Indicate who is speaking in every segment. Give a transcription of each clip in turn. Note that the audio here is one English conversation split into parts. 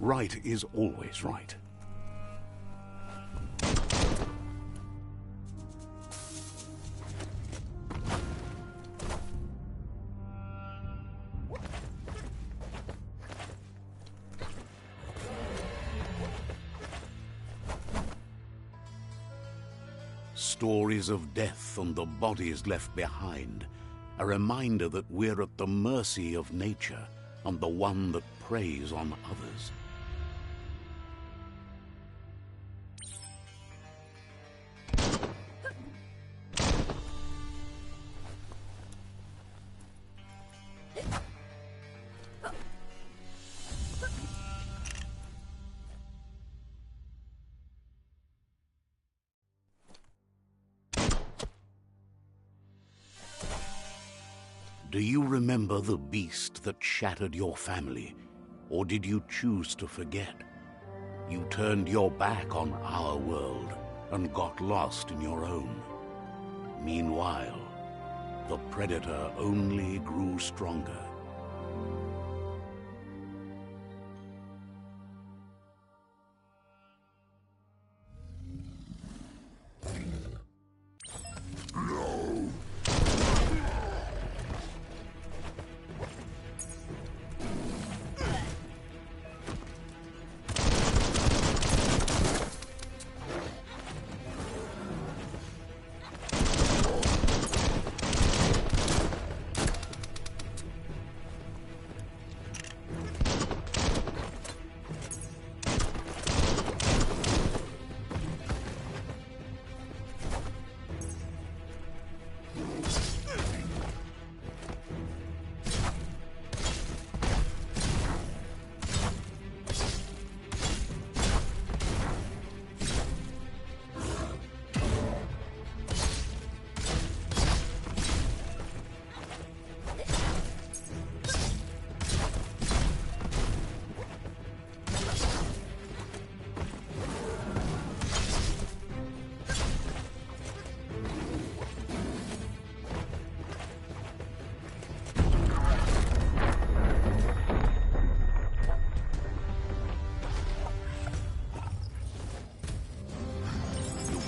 Speaker 1: Right is always right. Stories of death and the bodies left behind, a reminder that we're at the mercy of nature and the one that preys on others. Do you remember the beast that shattered your family, or did you choose to forget? You turned your back on our world and got lost in your own. Meanwhile, the predator only grew stronger.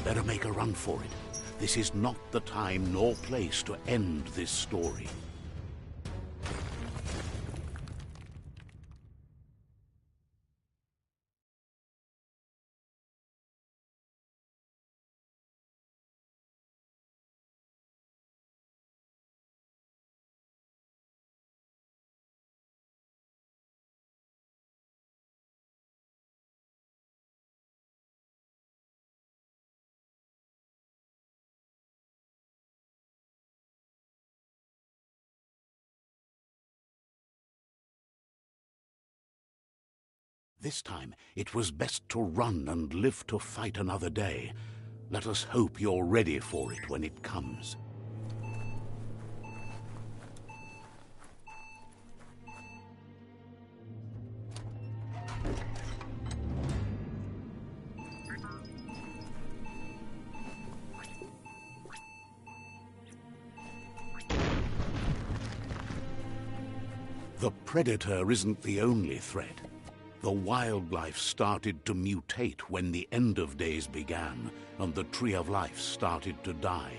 Speaker 1: Better make a run for it. This is not the time nor place to end this story. This time, it was best to run and live to fight another day. Let us hope you're ready for it when it comes. The predator isn't the only threat. The wildlife started to mutate when the end of days began, and the tree of life started to die.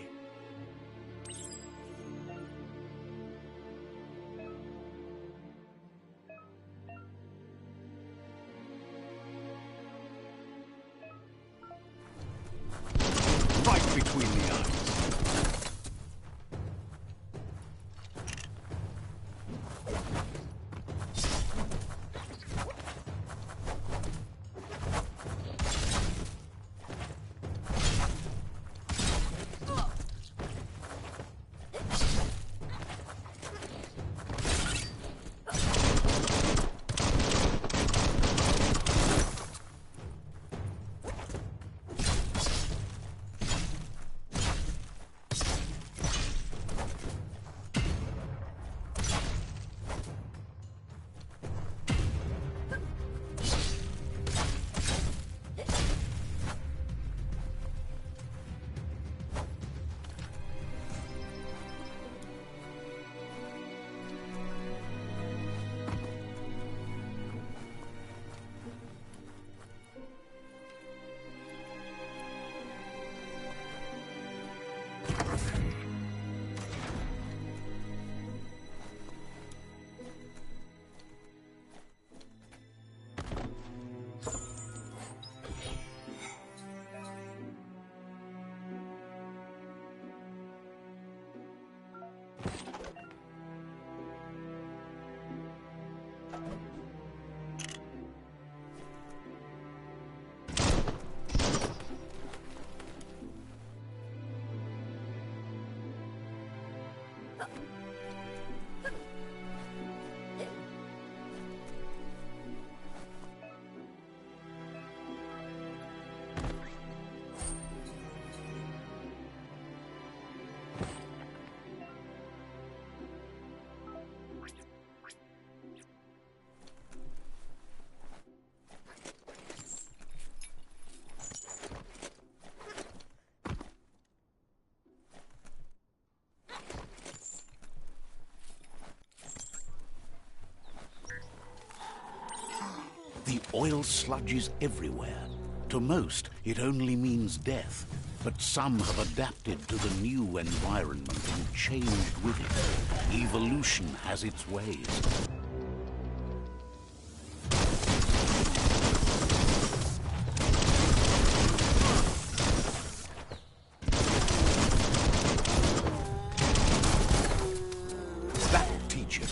Speaker 1: Right between the eyes. The oil sludges everywhere. To most, it only means death. But some have adapted to the new environment and changed with it. Evolution has its ways. That'll teach you.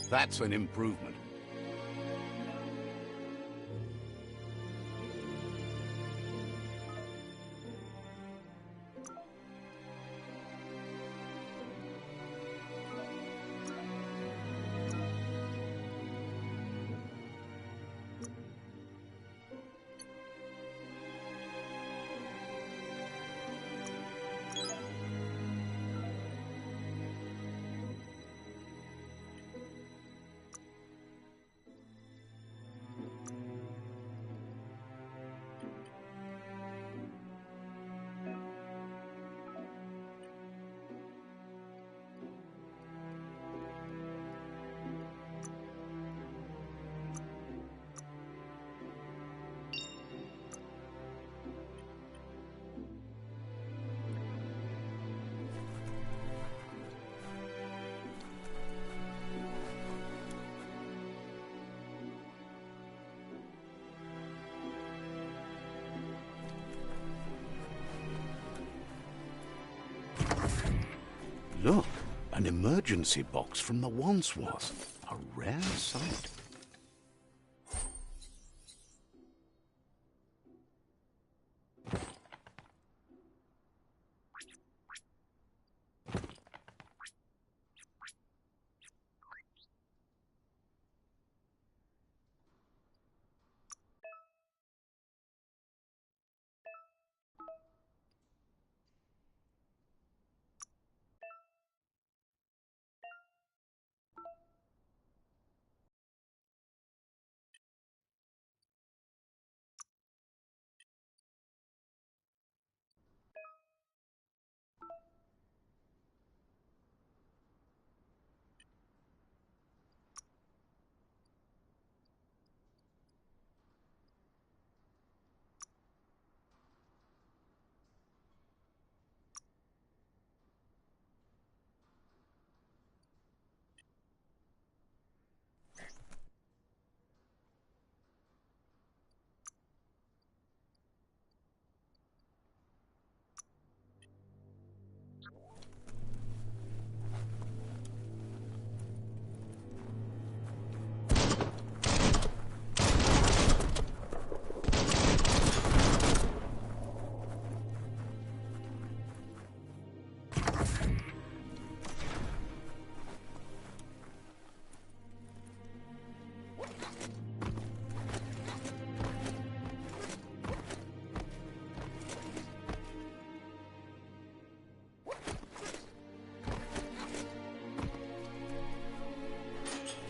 Speaker 1: That's an improvement. An emergency box from the once was. A rare sight.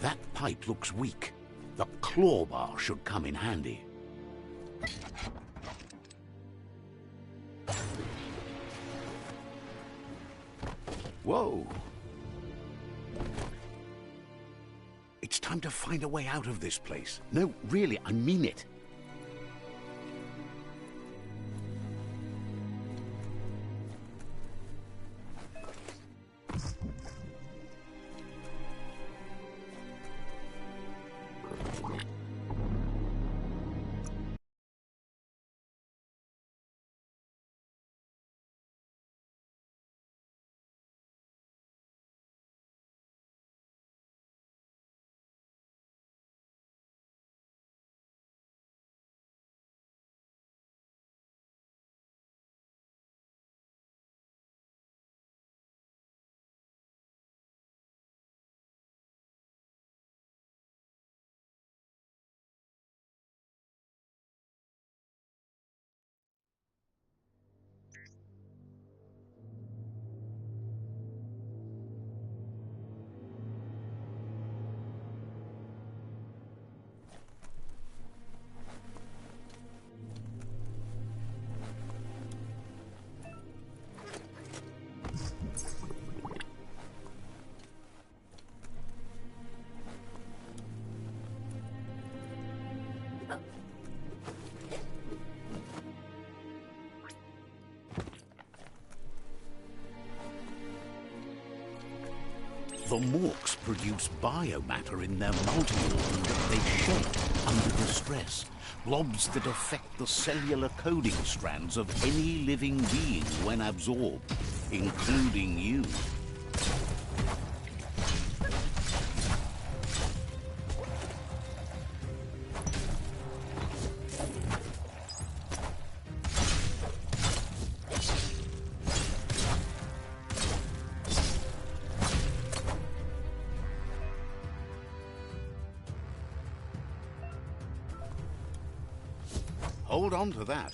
Speaker 1: That pipe looks weak. The claw bar should come in handy. Whoa! It's time to find a way out of this place. No, really, I mean it. The morks produce biomatter in their multi-organ that they shed under distress. Blobs that affect the cellular coding strands of any living being when absorbed, including you. Hold on to that.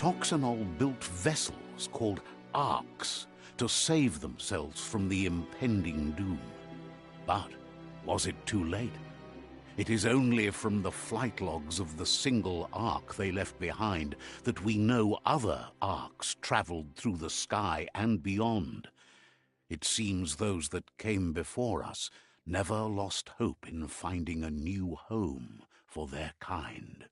Speaker 1: Toxanol built vessels called arks to save themselves from the impending doom. But was it too late? It is only from the flight logs of the single ark they left behind that we know other arks traveled through the sky and beyond. It seems those that came before us never lost hope in finding a new home for their kind.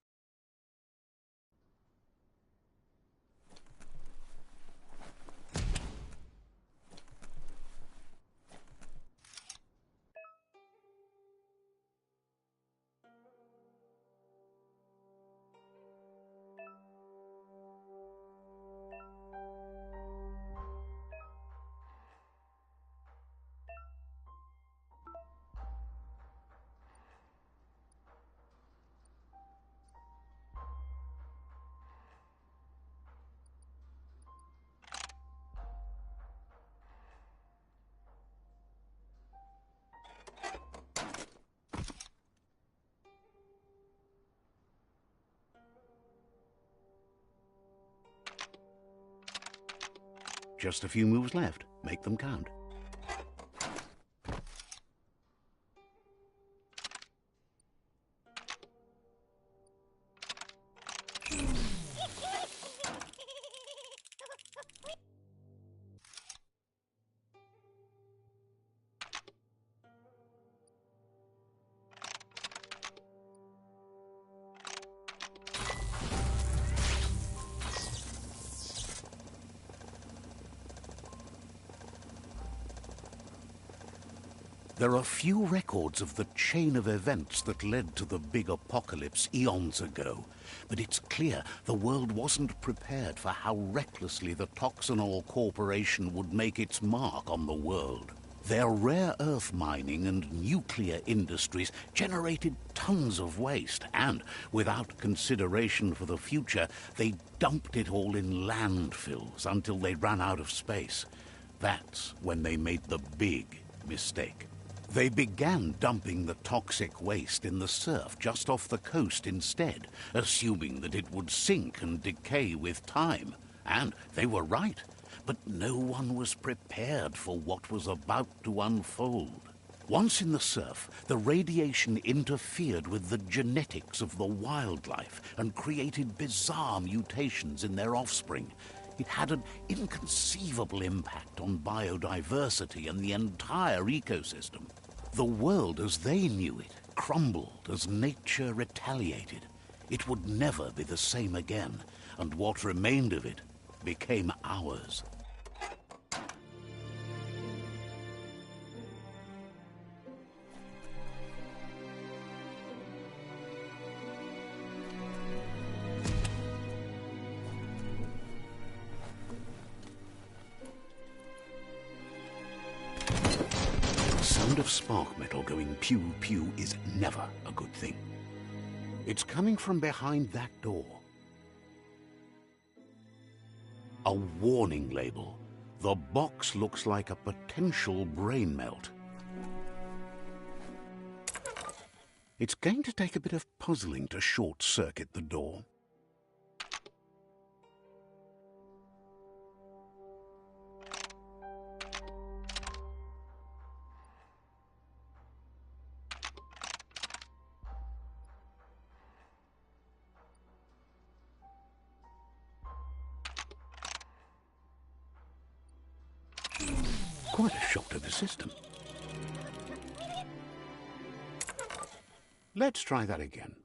Speaker 1: Just a few moves left. Make them count. There are few records of the chain of events that led to the big apocalypse eons ago, but it's clear the world wasn't prepared for how recklessly the Toxanol Corporation would make its mark on the world. Their rare earth mining and nuclear industries generated tons of waste, and without consideration for the future, they dumped it all in landfills until they ran out of space. That's when they made the big mistake. They began dumping the toxic waste in the surf just off the coast instead, assuming that it would sink and decay with time. And they were right, but no one was prepared for what was about to unfold. Once in the surf, the radiation interfered with the genetics of the wildlife and created bizarre mutations in their offspring. It had an inconceivable impact on biodiversity and the entire ecosystem. The world as they knew it crumbled as nature retaliated. It would never be the same again, and what remained of it became ours. Of spark metal going pew-pew is never a good thing. It's coming from behind that door. A warning label. The box looks like a potential brain melt. It's going to take a bit of puzzling to short-circuit the door. Quite a shock to the system. Let's try that again.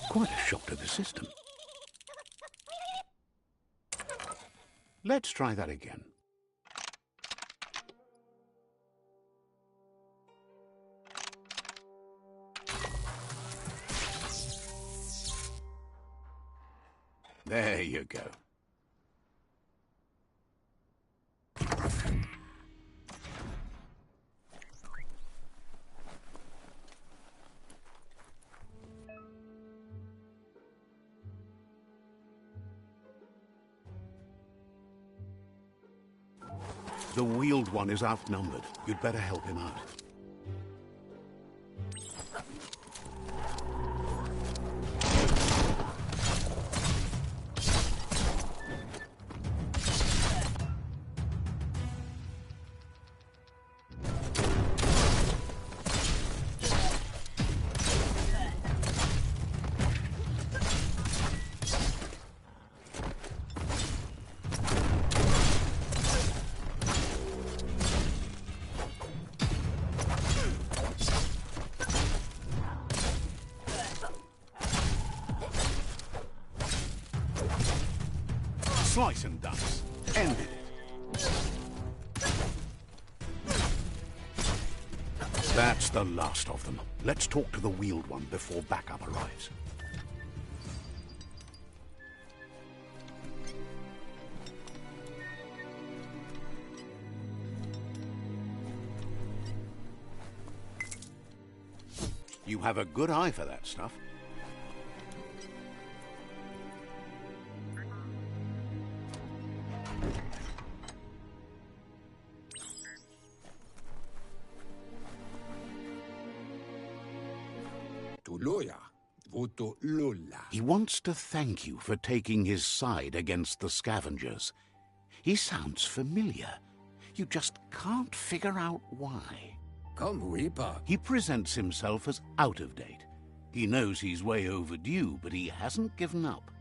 Speaker 1: Quite a shock to the system. Let's try that again. There you go. The wheeled one is outnumbered. You'd better help him out. Slice and dice. Ended it. That's the last of them. Let's talk to the wheeled one before backup arrives. You have a good eye for that stuff. He wants to thank you for taking his side against the scavengers. He sounds familiar. You just can't figure out why. He presents himself as out of date. He knows he's way overdue, but he hasn't given up.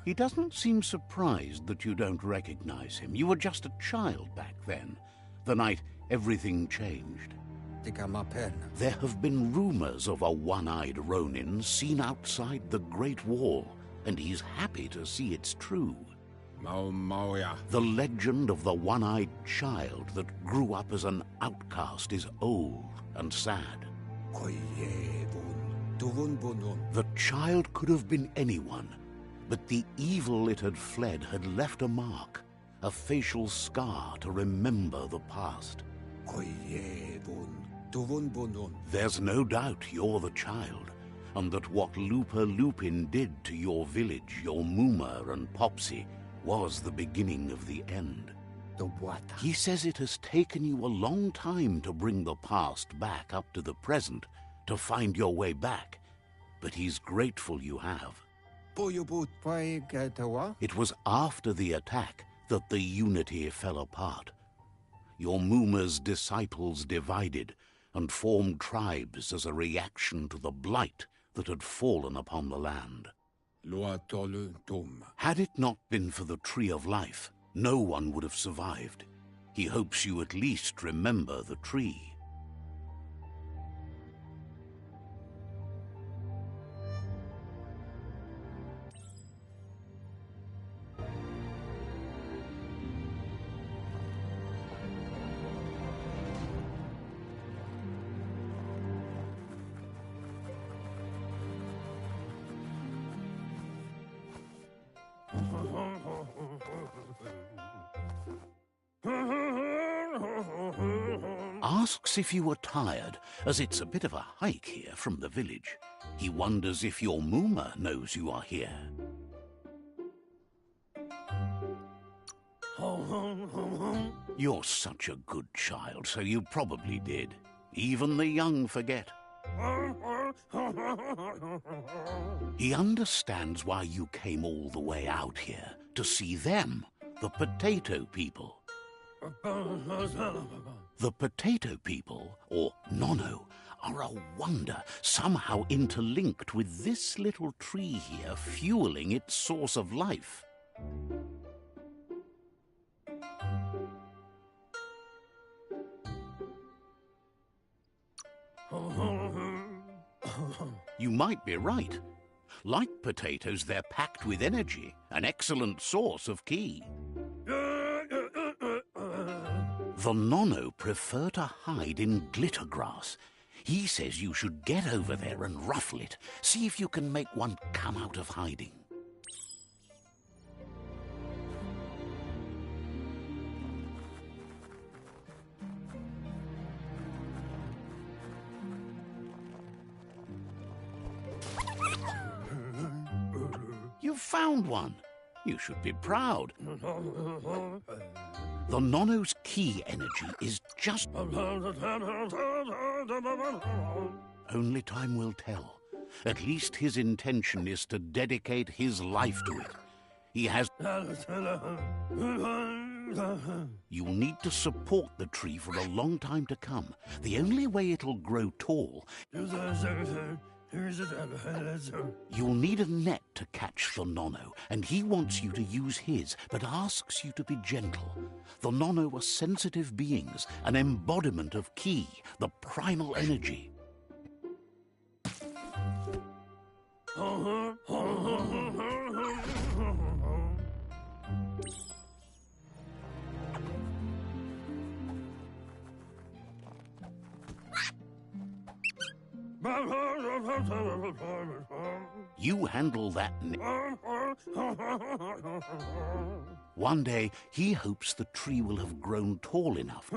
Speaker 1: He doesn't seem surprised that you don't recognize him. You were just a child back then, the night everything changed. There have been rumors of a one-eyed Ronin seen outside the Great Wall, and he's happy to see it's true. The legend of the one-eyed child that grew up as an outcast is old and sad. The child could have been anyone, but the evil it had fled had left a mark, a facial scar to remember the past. There's no doubt you're the child, and that what Looper Lupin did to your village, your Muma and Popsy, was the beginning of the end. He says it has taken you a long time to bring the past back up to the present, to find your way back, but he's grateful you have. It was after the attack that the unity fell apart. Your Muma's disciples divided and formed tribes as a reaction to the blight that had fallen upon the land. Had it not been for the Tree of Life, no one would have survived. He hopes you at least remember the tree. Asks if you were tired, as it's a bit of a hike here from the village. He wonders if your Muma knows you are here. You're such a good child, so you probably did. Even the young forget. He understands why you came all the way out here, to see them, the potato people. The potato people, or Nono, are a wonder, somehow interlinked with this little tree here, fueling its source of life. You might be right. Like potatoes, they're packed with energy, an excellent source of ki. The Nono prefer to hide in glitter grass. He says you should get over there and ruffle it. See if you can make one come out of hiding. You found one. You should be proud. The Nono's key energy is just... Only time will tell. At least his intention is to dedicate his life to it. He has... You'll need to support the tree for a long time to come. The only way it'll grow tall... You'll need a net to catch the Nono, and he wants you to use his, but asks you to be gentle. The Nono are sensitive beings, an embodiment of Ki, the primal energy. You handle that. One day, he hopes the tree will have grown tall enough.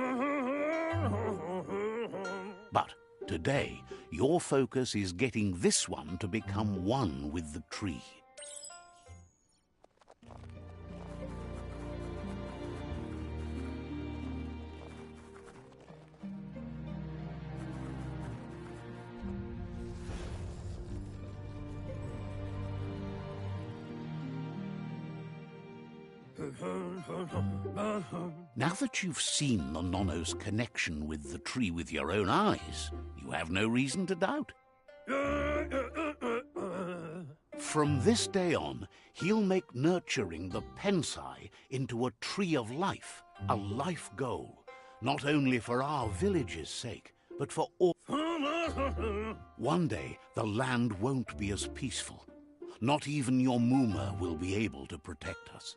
Speaker 1: But today, your focus is getting this one to become one with the tree. Now that you've seen the Nono's connection with the tree with your own eyes, you have no reason to doubt. From this day on, he'll make nurturing the Pensai into a tree of life, a life goal, not only for our village's sake, but for all. One day, the land won't be as peaceful. Not even your Muma will be able to protect us.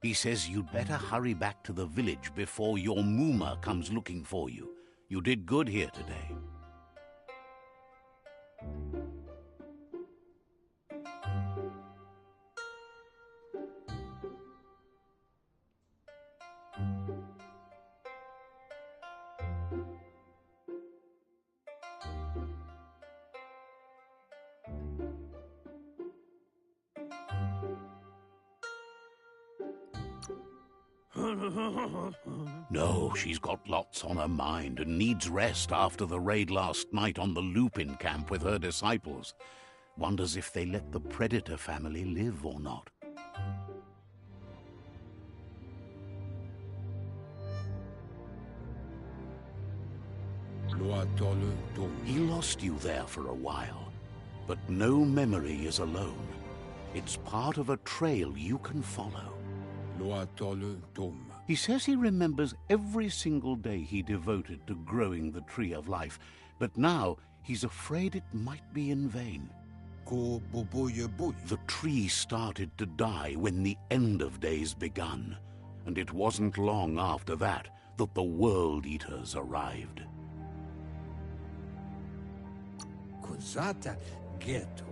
Speaker 1: He says you'd better hurry back to the village before your Muma comes looking for you. You did good here today. No, she's got lots on her mind and needs rest after the raid last night on the Lupin camp with her disciples. Wonders if they let the Predator family live or not. He lost you there for a while, but no memory is alone. It's part of a trail you can follow. He says he remembers every single day he devoted to growing the Tree of Life, but now he's afraid it might be in vain. The tree started to die when the end of days begun, and it wasn't long after that that the World Eaters arrived.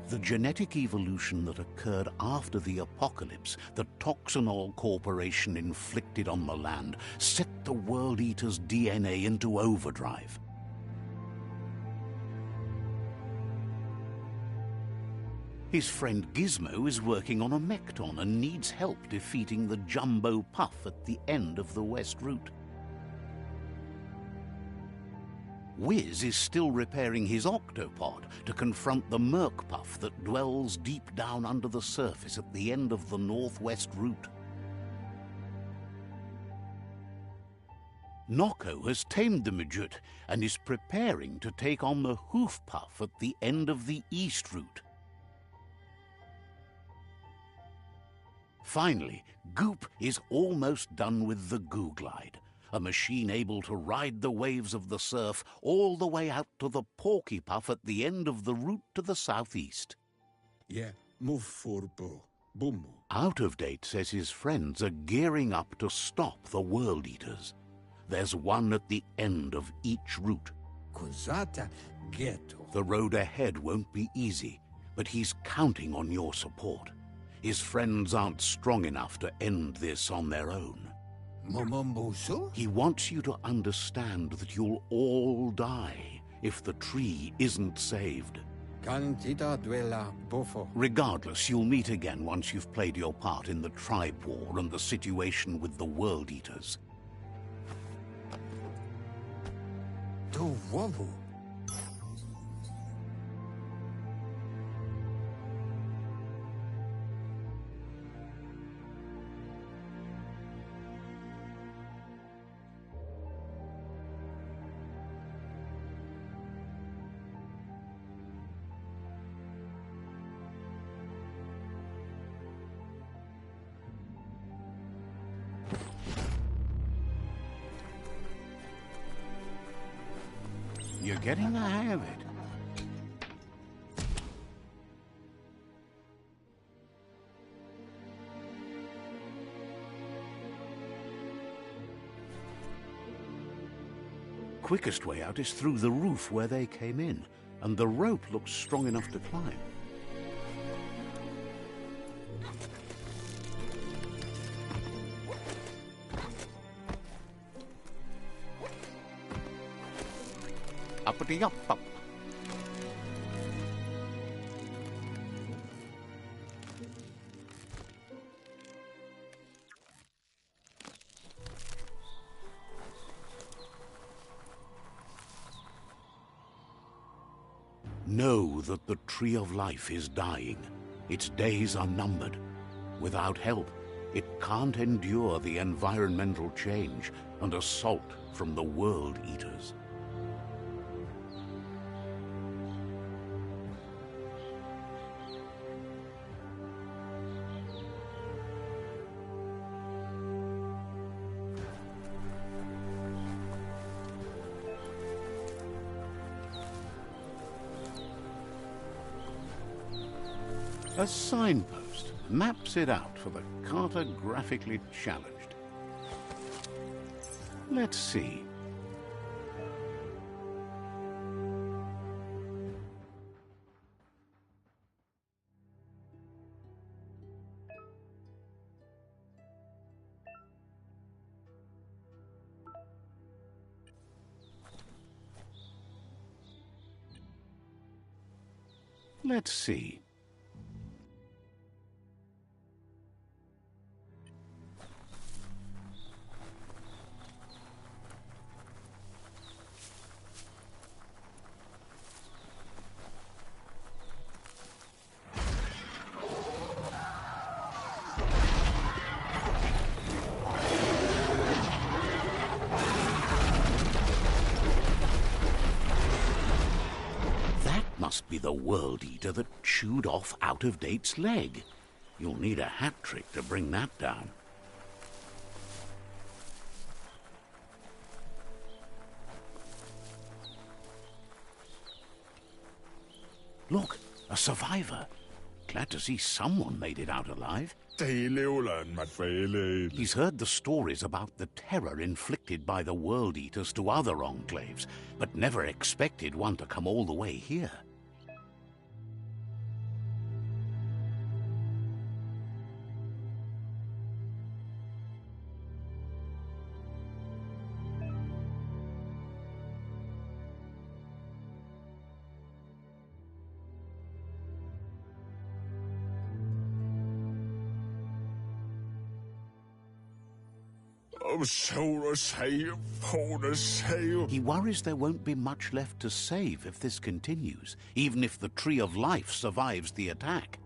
Speaker 1: The genetic evolution that occurred after the apocalypse that Toxanol Corporation inflicted on the land set the World Eater's DNA into overdrive. His friend Gizmo is working on a Mekton and needs help defeating the Jumbo Puff at the end of the West Route. Wiz is still repairing his octopod to confront the Merc Puff that dwells deep down under the surface at the end of the Northwest Route. Nocco has tamed the Midget and is preparing to take on the Hoof Puff at the end of the East Route. Finally, Goop is almost done with the Goo Glide, a machine able to ride the waves of the surf all the way out to the Porky Puff at the end of the route to the southeast.
Speaker 2: Yeah, move for boom.
Speaker 1: Out of Date says his friends are gearing up to stop the World Eaters. There's one at the end of each route. The road ahead won't be easy, but he's counting on your support. His friends aren't strong enough to end this on their own. He wants you to understand that you'll all die if the tree isn't saved.
Speaker 2: Cantita duela buffo.
Speaker 1: Regardless, you'll meet again once you've played your part in the tribe war and the situation with the World Eaters.
Speaker 2: Do wobble.
Speaker 1: You're getting the hang of it. Quickest way out is through the roof where they came in, and the rope looks strong enough to climb. Uppity up up. Know that the Tree of Life is dying. Its days are numbered. Without help, it can't endure the environmental change and assault from the World Eaters. A signpost maps it out for the cartographically challenged. Let's see. Let's see. Must be the World Eater that chewed off Out-of-Date's leg. You'll need a hat trick to bring that down. Look, a survivor. Glad to see someone made it out alive. He's heard the stories about the terror inflicted by the World Eaters to other enclaves, but never expected one to come all the way here. He worries there won't be much left to save if this continues, even if the Tree of Life survives the attack.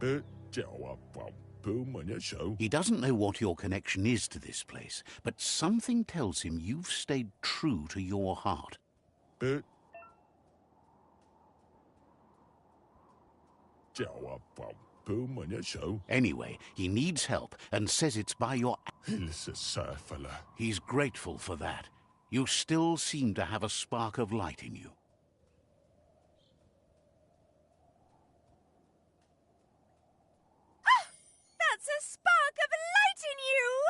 Speaker 1: He doesn't know what your connection is to this place, but something tells him you've stayed true to your heart. Anyway, he needs help and says it's by your... He's grateful for that. You still seem to have a spark of light in you.
Speaker 3: Ah! That's a spark of light in you!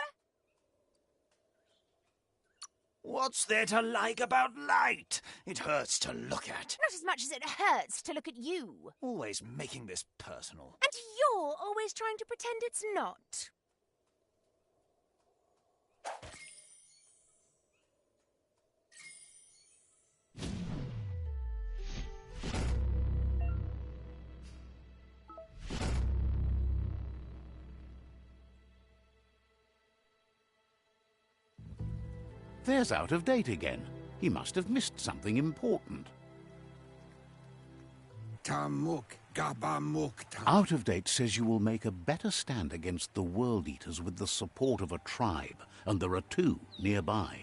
Speaker 4: What's there to like about light? It hurts to look at.
Speaker 3: Not as much as it hurts to look at you.
Speaker 4: Always making this personal.
Speaker 3: And you're always trying to pretend it's not.
Speaker 1: There's Out of Date again. He must have missed something important.
Speaker 2: Tamuk Gabamukta.
Speaker 1: Out of Date says you will make a better stand against the World Eaters with the support of a tribe, and there are 2 nearby.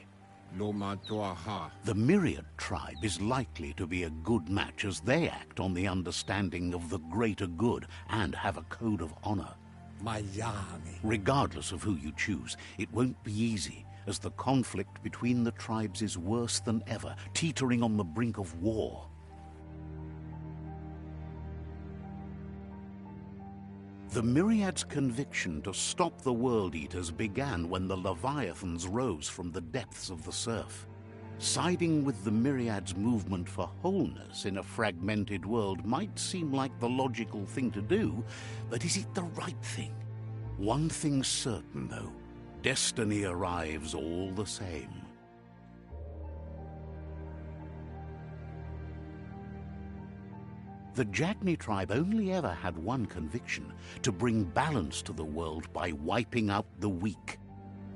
Speaker 2: Loma Tuaha.
Speaker 1: The Myriad tribe is likely to be a good match as they act on the understanding of the greater good and have a code of honor.
Speaker 2: Miami.
Speaker 1: Regardless of who you choose, it won't be easy, as the conflict between the tribes is worse than ever, teetering on the brink of war. The Myriad's conviction to stop the World Eaters began when the Leviathans rose from the depths of the surf. Siding with the Myriad's movement for wholeness in a fragmented world might seem like the logical thing to do, but is it the right thing? One thing's certain, though. Destiny arrives all the same. The Jagni tribe only ever had one conviction: to bring balance to the world by wiping out the weak.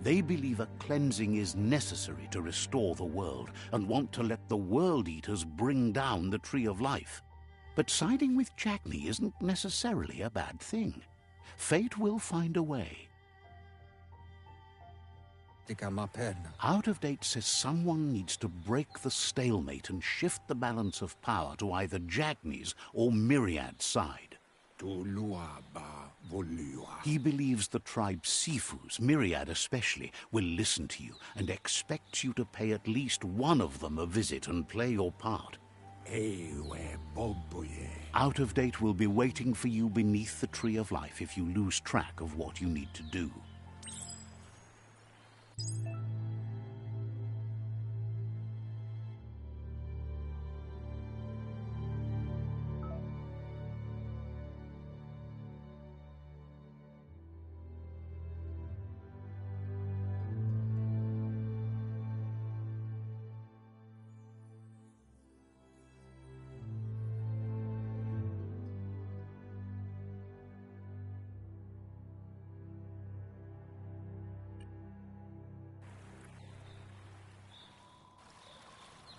Speaker 1: They believe a cleansing is necessary to restore the world and want to let the World Eaters bring down the Tree of Life. But siding with Jagni isn't necessarily a bad thing. Fate will find a way. Out of Date says someone needs to break the stalemate and shift the balance of power to either Jagni's or Myriad's side. He believes the tribe Sifus, Myriad especially, will listen to you and expects you to pay at least one of them a visit and play your part. Out of Date will be waiting for you beneath the Tree of Life if you lose track of what you need to do.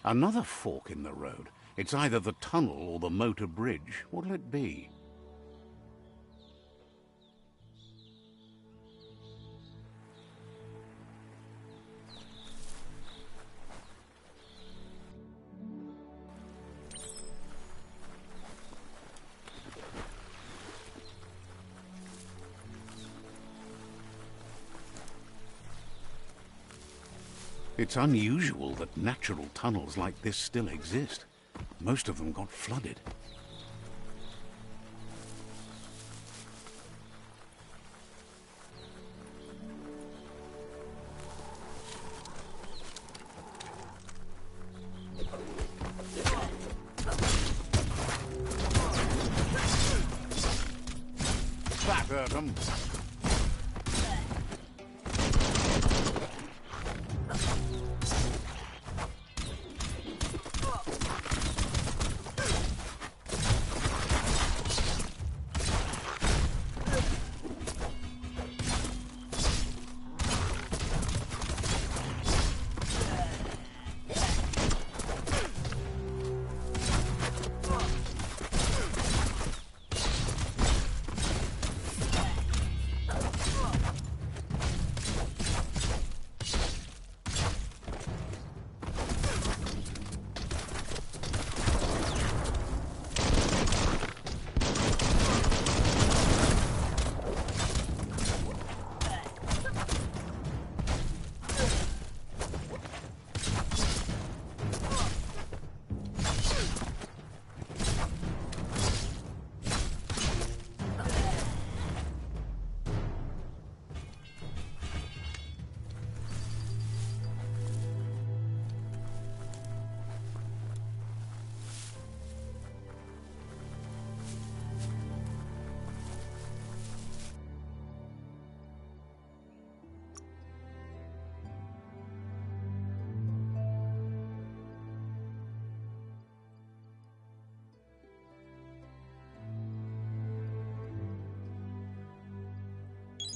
Speaker 1: Another fork in the road. It's either the tunnel or the motor bridge. What'll it be? It's unusual that natural tunnels like this still exist. Most of them got flooded. That hurt 'em.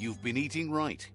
Speaker 1: You've been eating right.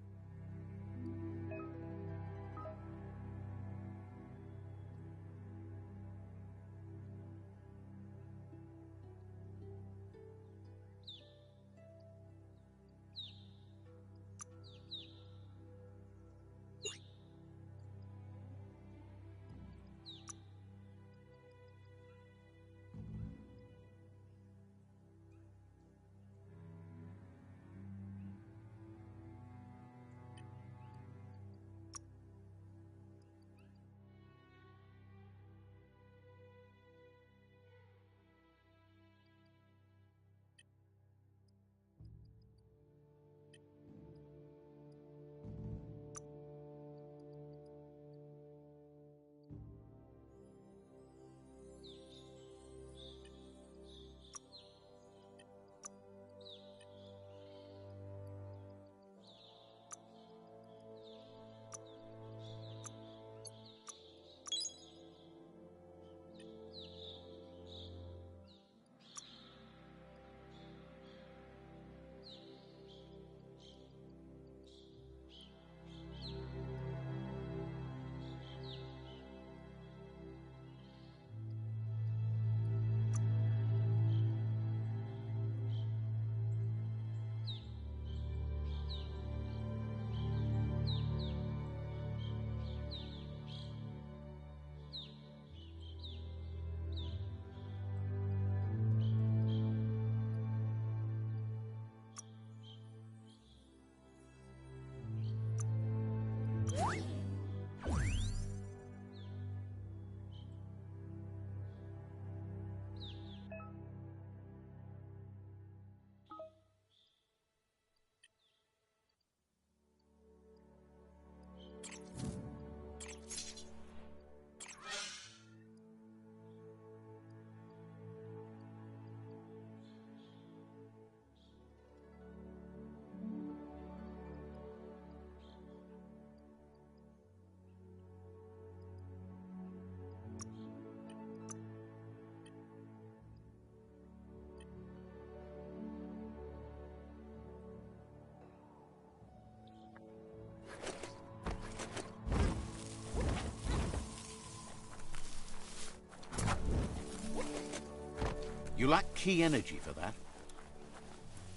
Speaker 1: You lack key energy for that.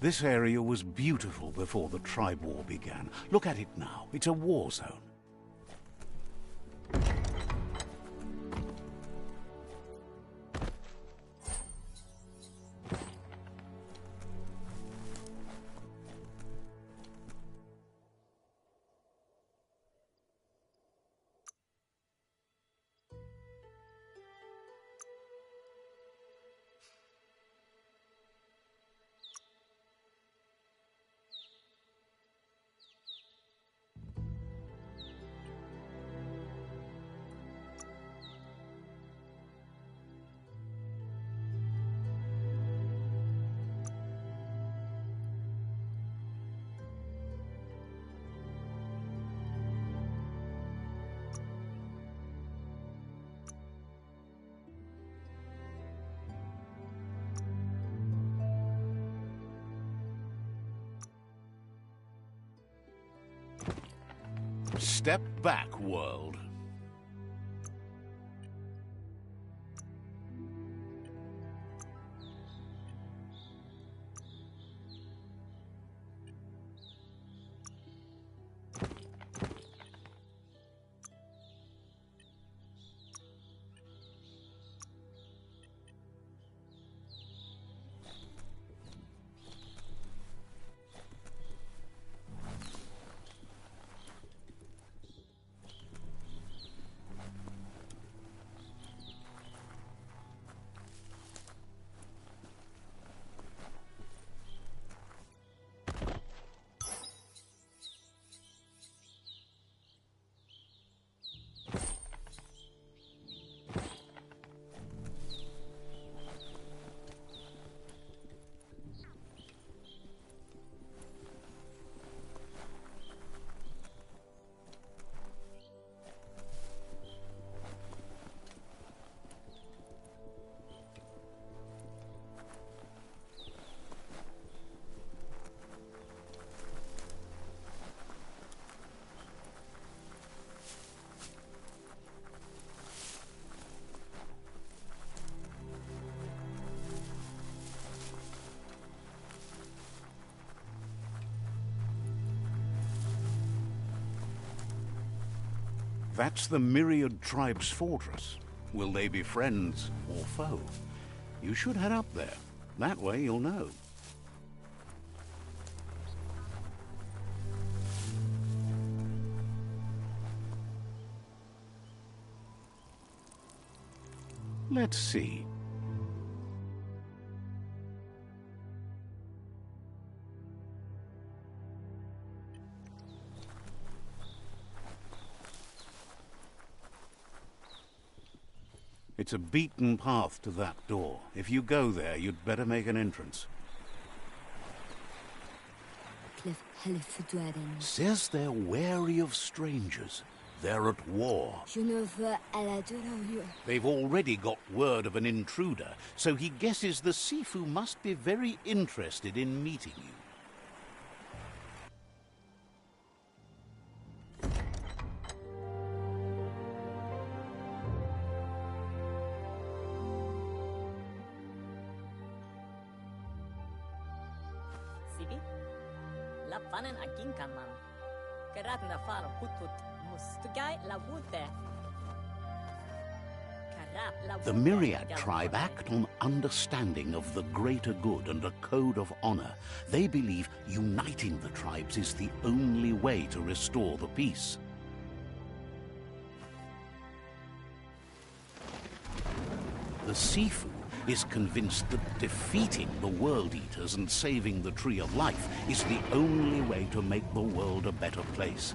Speaker 1: This area was beautiful before the tribe war began. Look at it now. It's a war zone. Step back, world. That's the Myriad Tribe's fortress. Will they be friends or foe? You should head up there. That way you'll know. Let's see. It's a beaten path to that door. If you go there, you'd better make an entrance. Says they're wary of strangers. They're at war. They've already got word of an intruder, so he guesses the Sifu must be very interested in meeting you. The Myriad tribe act on understanding of the greater good and a code of honor. They believe uniting the tribes is the only way to restore the peace. The Sifu is convinced that defeating the World Eaters and saving the Tree of Life is the only way to make the world a better place.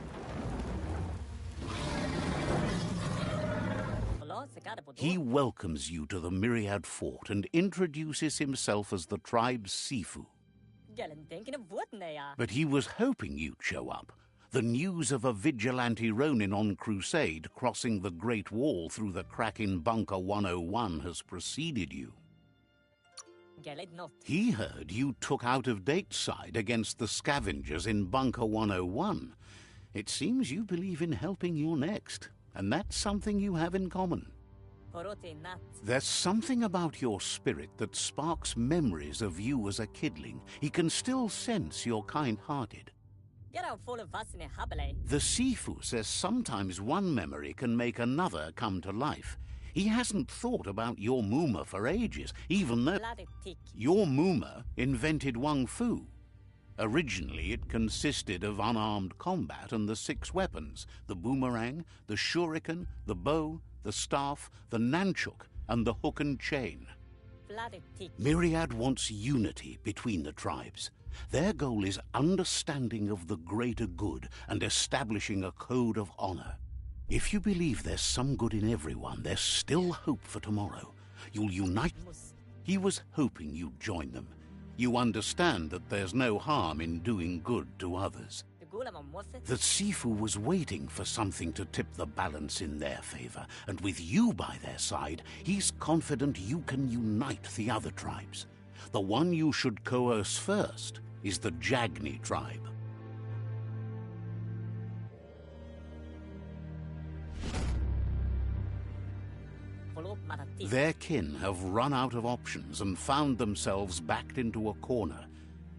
Speaker 1: He welcomes you to the Myriad Fort and introduces himself as the tribe's Sifu. But he was hoping you'd show up. The news of a vigilante Ronin on crusade crossing the Great Wall through the crack in Bunker 101 has preceded you. He heard you took out-of-date side against the scavengers in Bunker 101. It seems you believe in helping your next, and that's something you have in common. There's something about your spirit that sparks memories of you as a kidling. He can still sense you're kind-hearted. The Sifu says sometimes one memory can make another come to life. He hasn't thought about your Muma for ages, even though your Muma invented Wung Fu. Originally, it consisted of unarmed combat and the 6 weapons: the boomerang, the shuriken, the bow, the staff, the nunchuk, and the hook and chain. Myriad wants unity between the tribes. Their goal is understanding of the greater good and establishing a code of honor. If you believe there's some good in everyone, there's still hope for tomorrow. You'll unite. He was hoping you'd join them. You understand that there's no harm in doing good to others. The Sifu was waiting for something to tip the balance in their favor, and with you by their side, he's confident you can unite the other tribes. The one you should coerce first is the Jagni tribe. Their kin have run out of options and found themselves backed into a corner.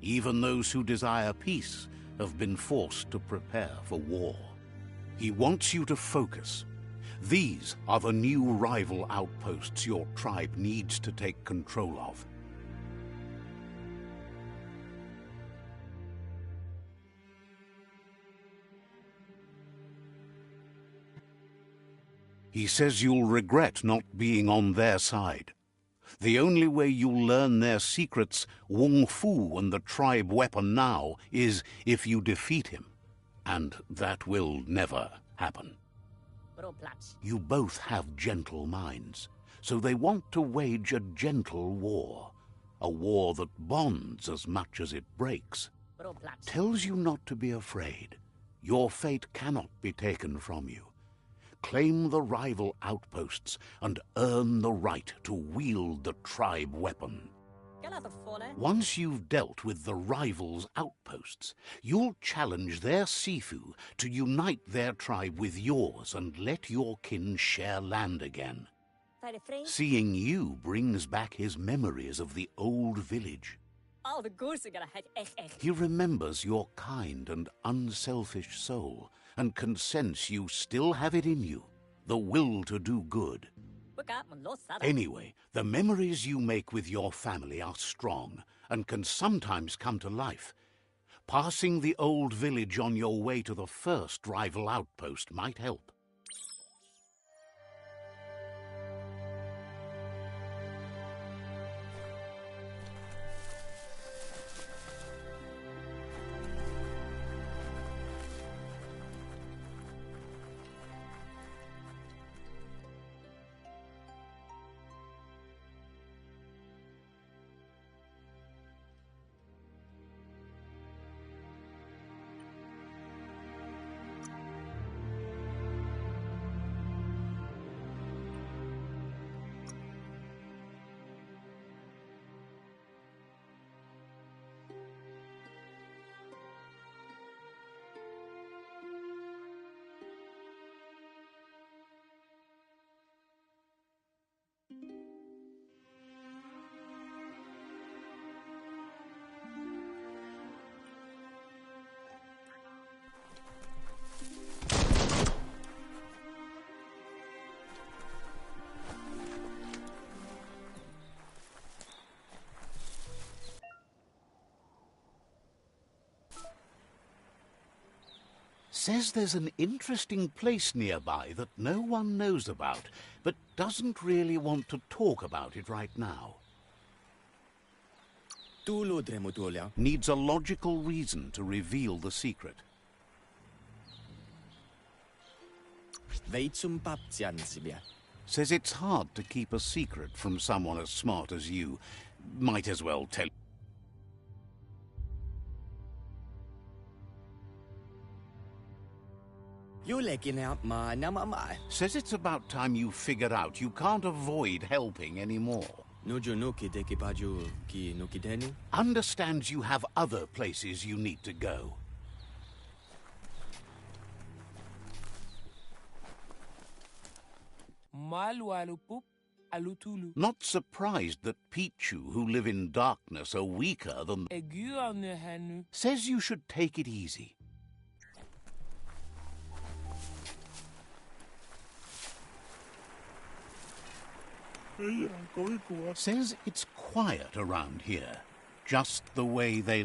Speaker 1: Even those who desire peace have been forced to prepare for war. He wants you to focus. These are the new rival outposts your tribe needs to take control of. He says you'll regret not being on their side. The only way you'll learn their secrets, Wung Fu and the tribe weapon now, is if you defeat him. And that will never happen. You both have gentle minds, so they want to wage a gentle war. A war that bonds as much as it breaks. Tells you not to be afraid. Your fate cannot be taken from you. Claim the rival outposts and earn the right to wield the tribe weapon. Once you've dealt with the rivals' outposts, you'll challenge their Sifu to unite their tribe with yours and let your kin share land again. Seeing you brings back his memories of the old village. He remembers your kind and unselfish soul, and can sense you still have it in you, the will to do good. Anyway, the memories you make with your family are strong, and can sometimes come to life. Passing the old village on your way to the first rival outpost might help. Says there's an interesting place nearby that no one knows about, but doesn't really want to talk about it right now. Needs a logical reason to reveal the secret. Says it's hard to keep a secret from someone as smart as you. Might as well tell. Says it's about time you figured out you can't avoid helping anymore. Understands you have other places you need to go.
Speaker 5: Malualupup alutulu.
Speaker 1: Not surprised that Pichu, who live in darkness, are weaker than...
Speaker 5: Eguanehanu.
Speaker 1: Says you should take it easy. Says it's quiet around here. Just the way they...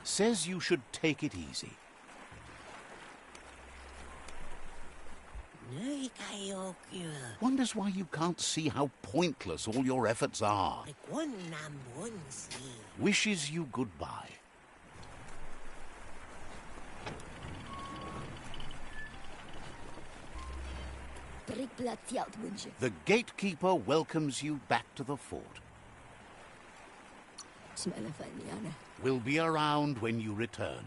Speaker 1: Says you should take it easy. Wonders why you can't see how pointless all your efforts are. Wishes you goodbye. The gatekeeper welcomes you back to the fort. We'll be around when you return.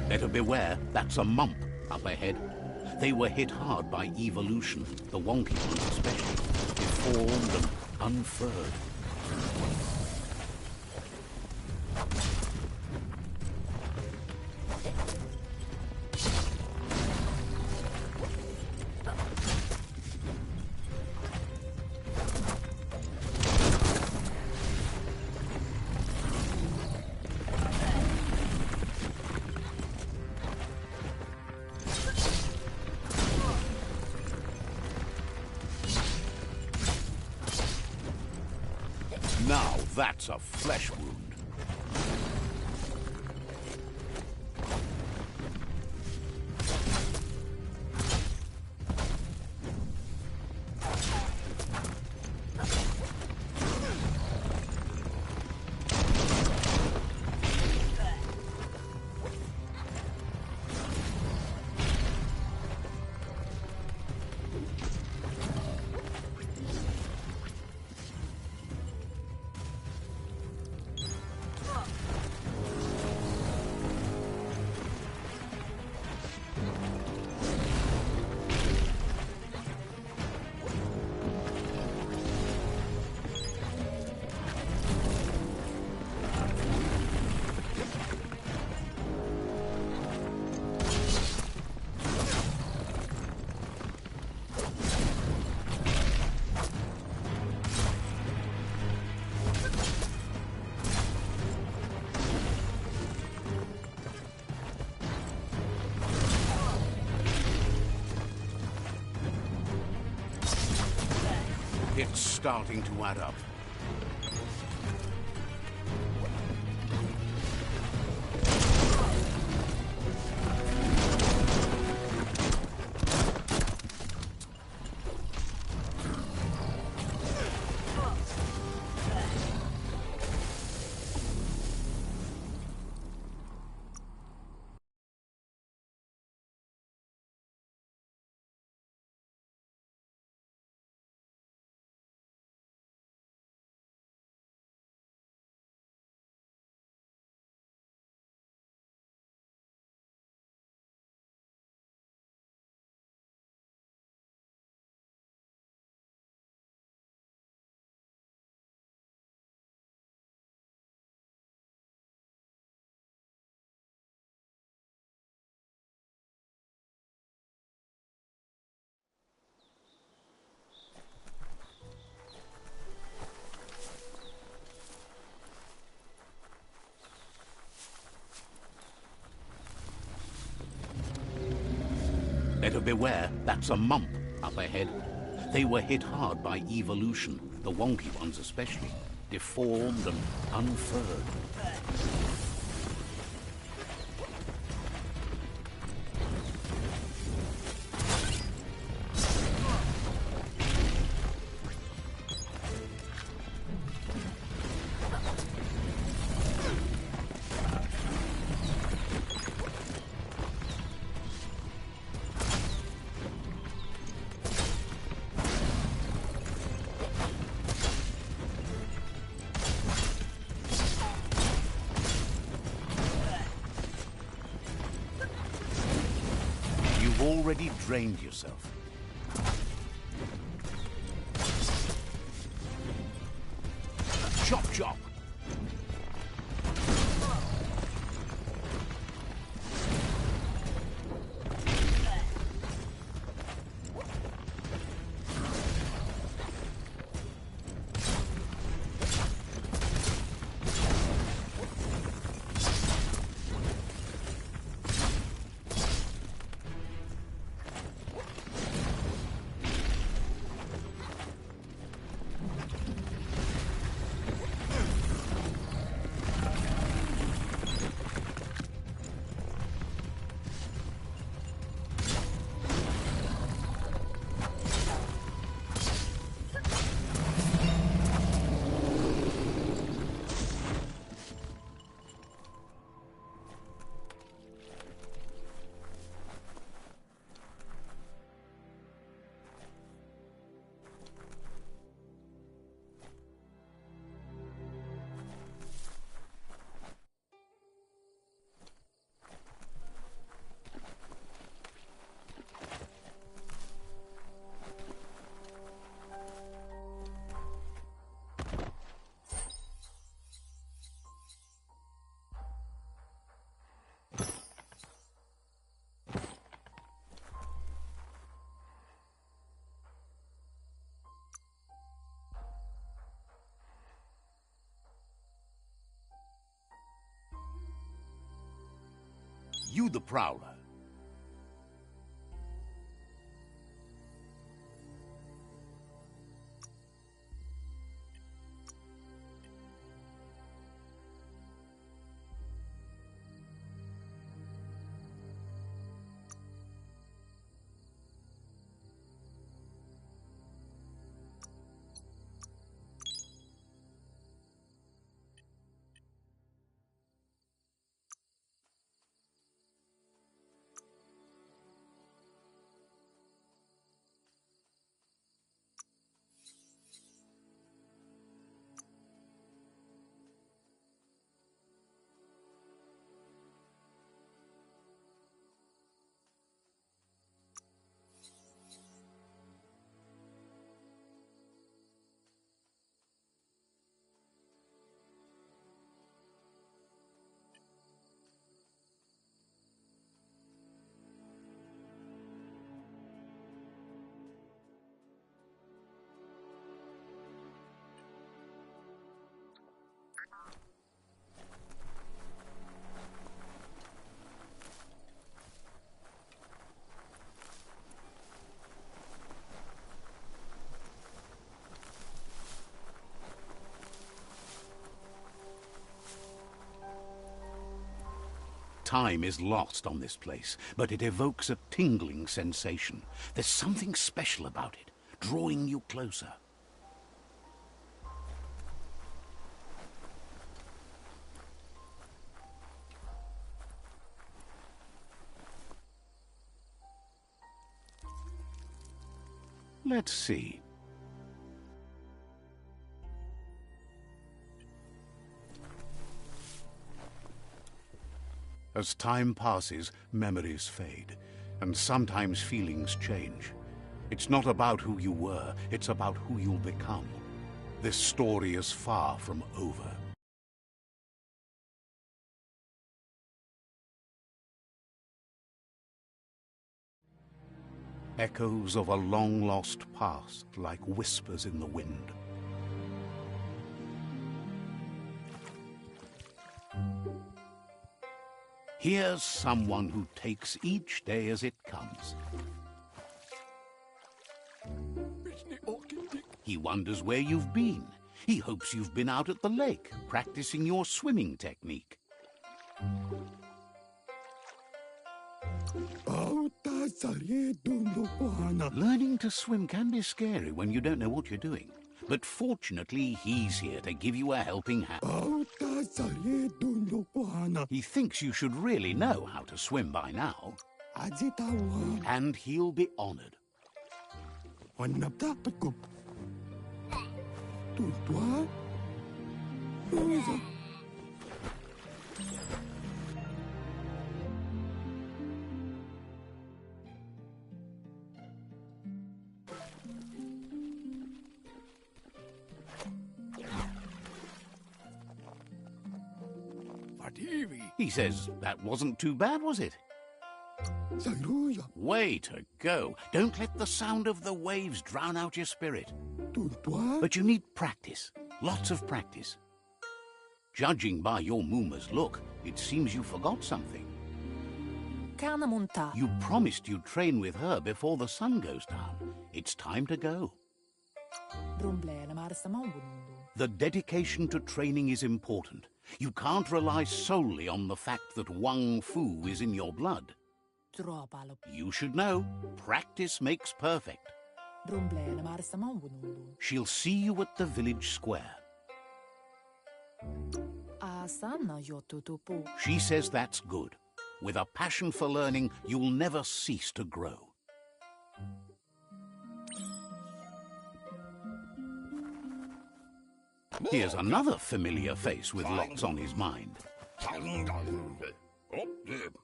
Speaker 1: Better beware, that's a mump up ahead. They were hit hard by evolution, the wonky ones especially, deformed and unfurred. Now that's a flesh wound. It's starting to add up. Better beware, that's a mump up ahead. They were hit hard by evolution, the wonky ones especially, deformed and unfurred. You've already drained yourself. Chop, chop! You the Prowler. Time is lost on this place, but it evokes a tingling sensation. There's something special about it, drawing you closer. Let's see. As time passes, memories fade, and sometimes feelings change. It's not about who you were, it's about who you'll become. This story is far from over. Echoes of a long-lost past, like whispers in the wind. Here's someone who takes each day as it comes. He wonders where you've been. He hopes you've been out at the lake, practicing your swimming technique. Learning to swim can be scary when you don't know what you're doing. But fortunately, he's here to give you a helping hand. He thinks you should really know how to swim by now. And he'll be honored. He says, that wasn't too bad, was it? Way to go. Don't let the sound of the waves drown out your spirit. But you need practice. Lots of practice. Judging by your Mooma's look, it seems you forgot something. You promised you'd train with her before the sun goes down. It's time to go. The dedication to training is important. You can't rely solely on the fact that Wang Fu is in your blood. You should know, practice makes perfect. She'll see you at the village square. She says that's good. With a passion for learning, you'll never cease to grow. Here's another familiar face with lots on his mind.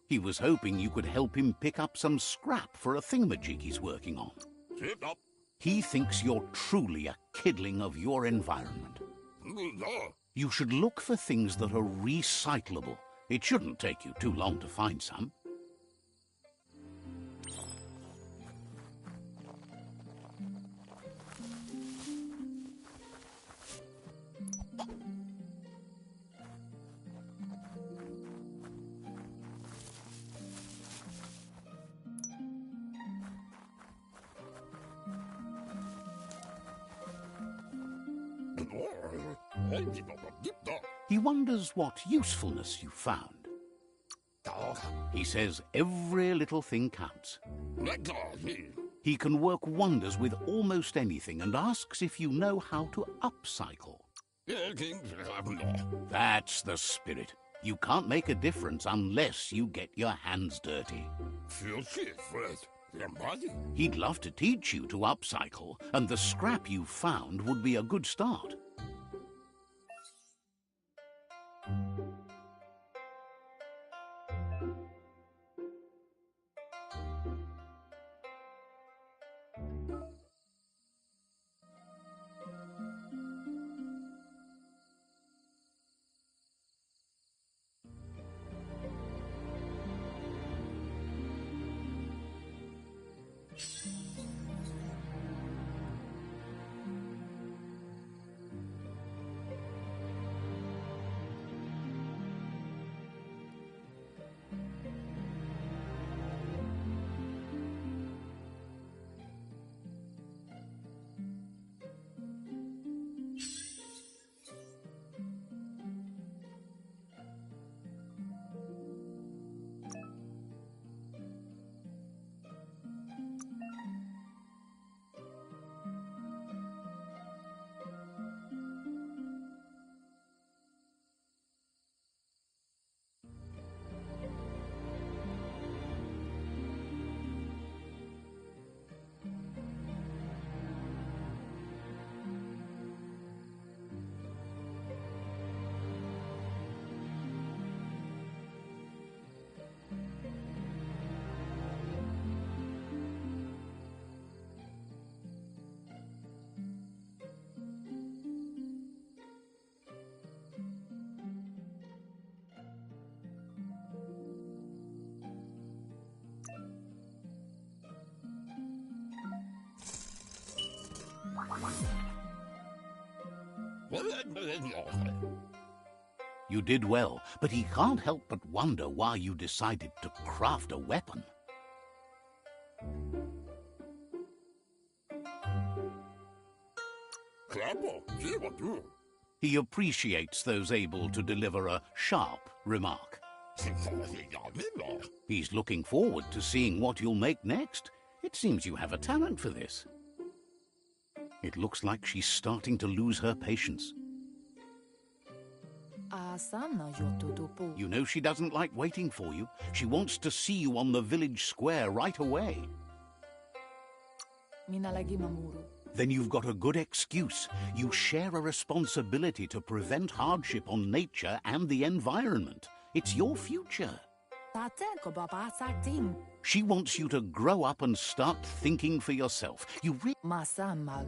Speaker 1: He was hoping you could help him pick up some scrap for a thingamajig he's working on. He thinks you're truly a kidling of your environment. You should look for things that are recyclable. It shouldn't take you too long to find some. He wonders what usefulness you found. He says every little thing counts. He can work wonders with almost anything and asks if you know how to upcycle. That's the spirit. You can't make a difference unless you get your hands dirty. He'd love to teach you to upcycle, and the scrap you found would be a good start. You did well, but he can't help but wonder why you decided to craft a weapon. He appreciates those able to deliver a sharp remark. He's looking forward to seeing what you'll make next. It seems you have a talent for this. It looks like she's starting to lose her patience. You know she doesn't like waiting for you. She wants to see you on the village square right away. Then you've got a good excuse. You share a responsibility to prevent hardship on nature and the environment. It's your future. She wants you to grow up and start thinking for yourself.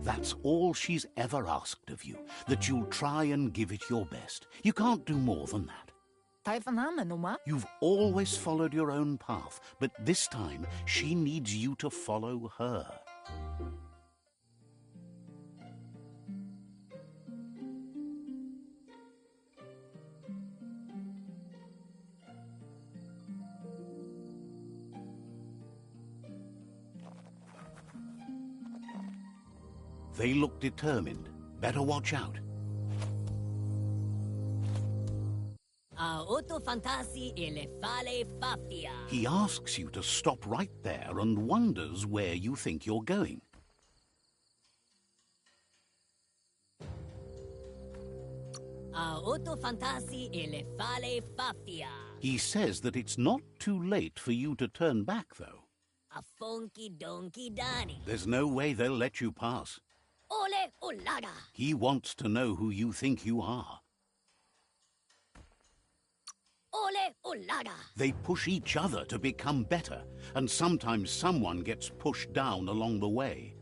Speaker 1: That's all she's ever asked of you, that you'll try and give it your best. You can't do more than that. You've always followed your own path, but this time she needs you to follow her. They look determined. Better watch out. He asks you to stop right there and wonders where you think you're going. He says that it's not too late for you to turn back, though. There's no way they'll let you pass. He wants to know who you think you are. They push each other to become better, and sometimes someone gets pushed down along the way.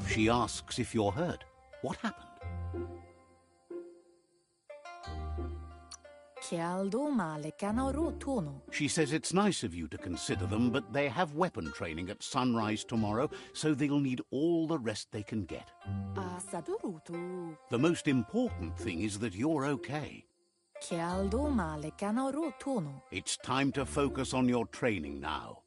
Speaker 1: She asks if you're hurt. What happened? She says it's nice of you to consider them, but they have weapon training at sunrise tomorrow, so they'll need all the rest they can get. The most important thing is that you're okay. It's time to focus on your training now.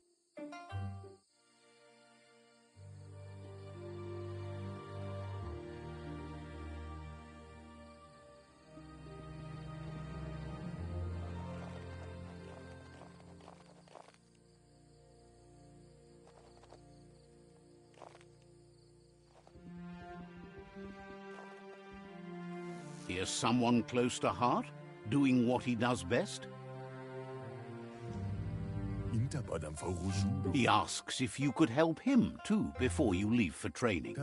Speaker 1: Here's someone close to heart, doing what he does best. He asks if you could help him, too, before you leave for training.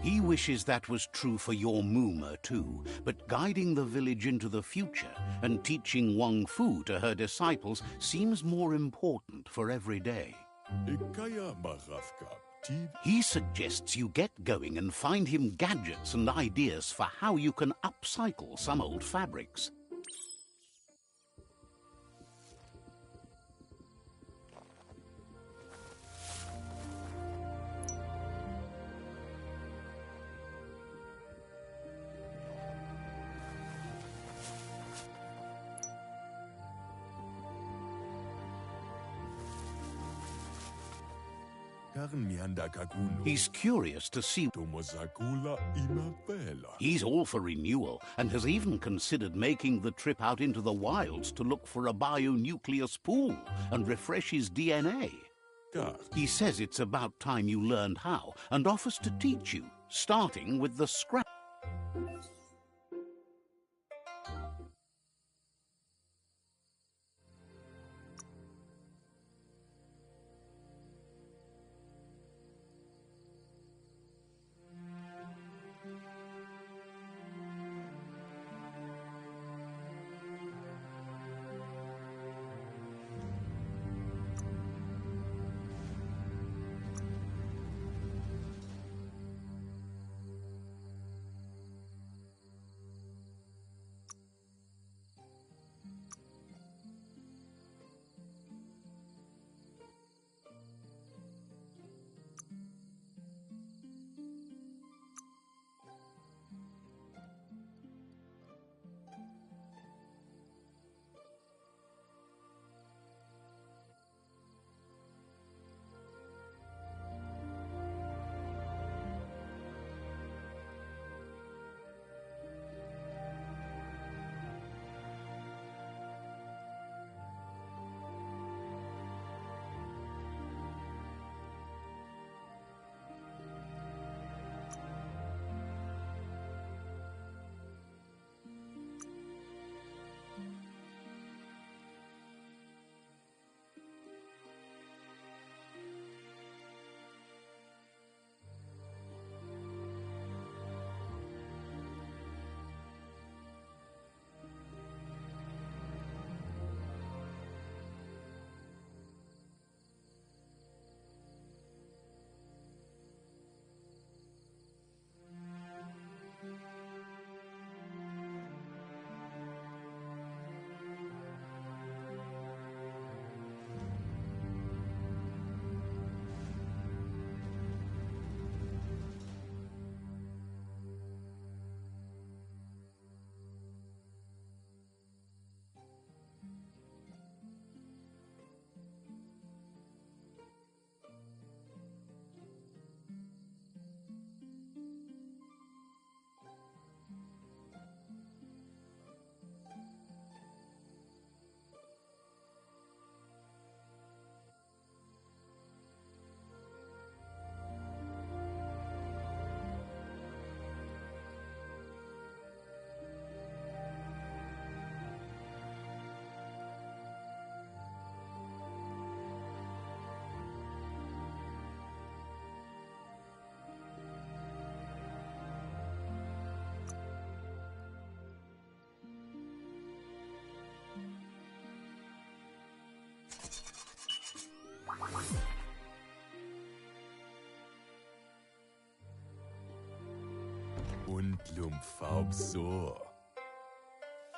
Speaker 1: He wishes that was true for your Muma, too, but guiding the village into the future and teaching Wang Fu to her disciples seems more important for every day. He suggests you get going and find him gadgets and ideas for how you can upcycle some old fabrics. He's curious to see. He's all for renewal and has even considered making the trip out into the wilds to look for a bionucleus pool and refresh his DNA. He says it's about time you learned how and offers to teach you, starting with the scrap.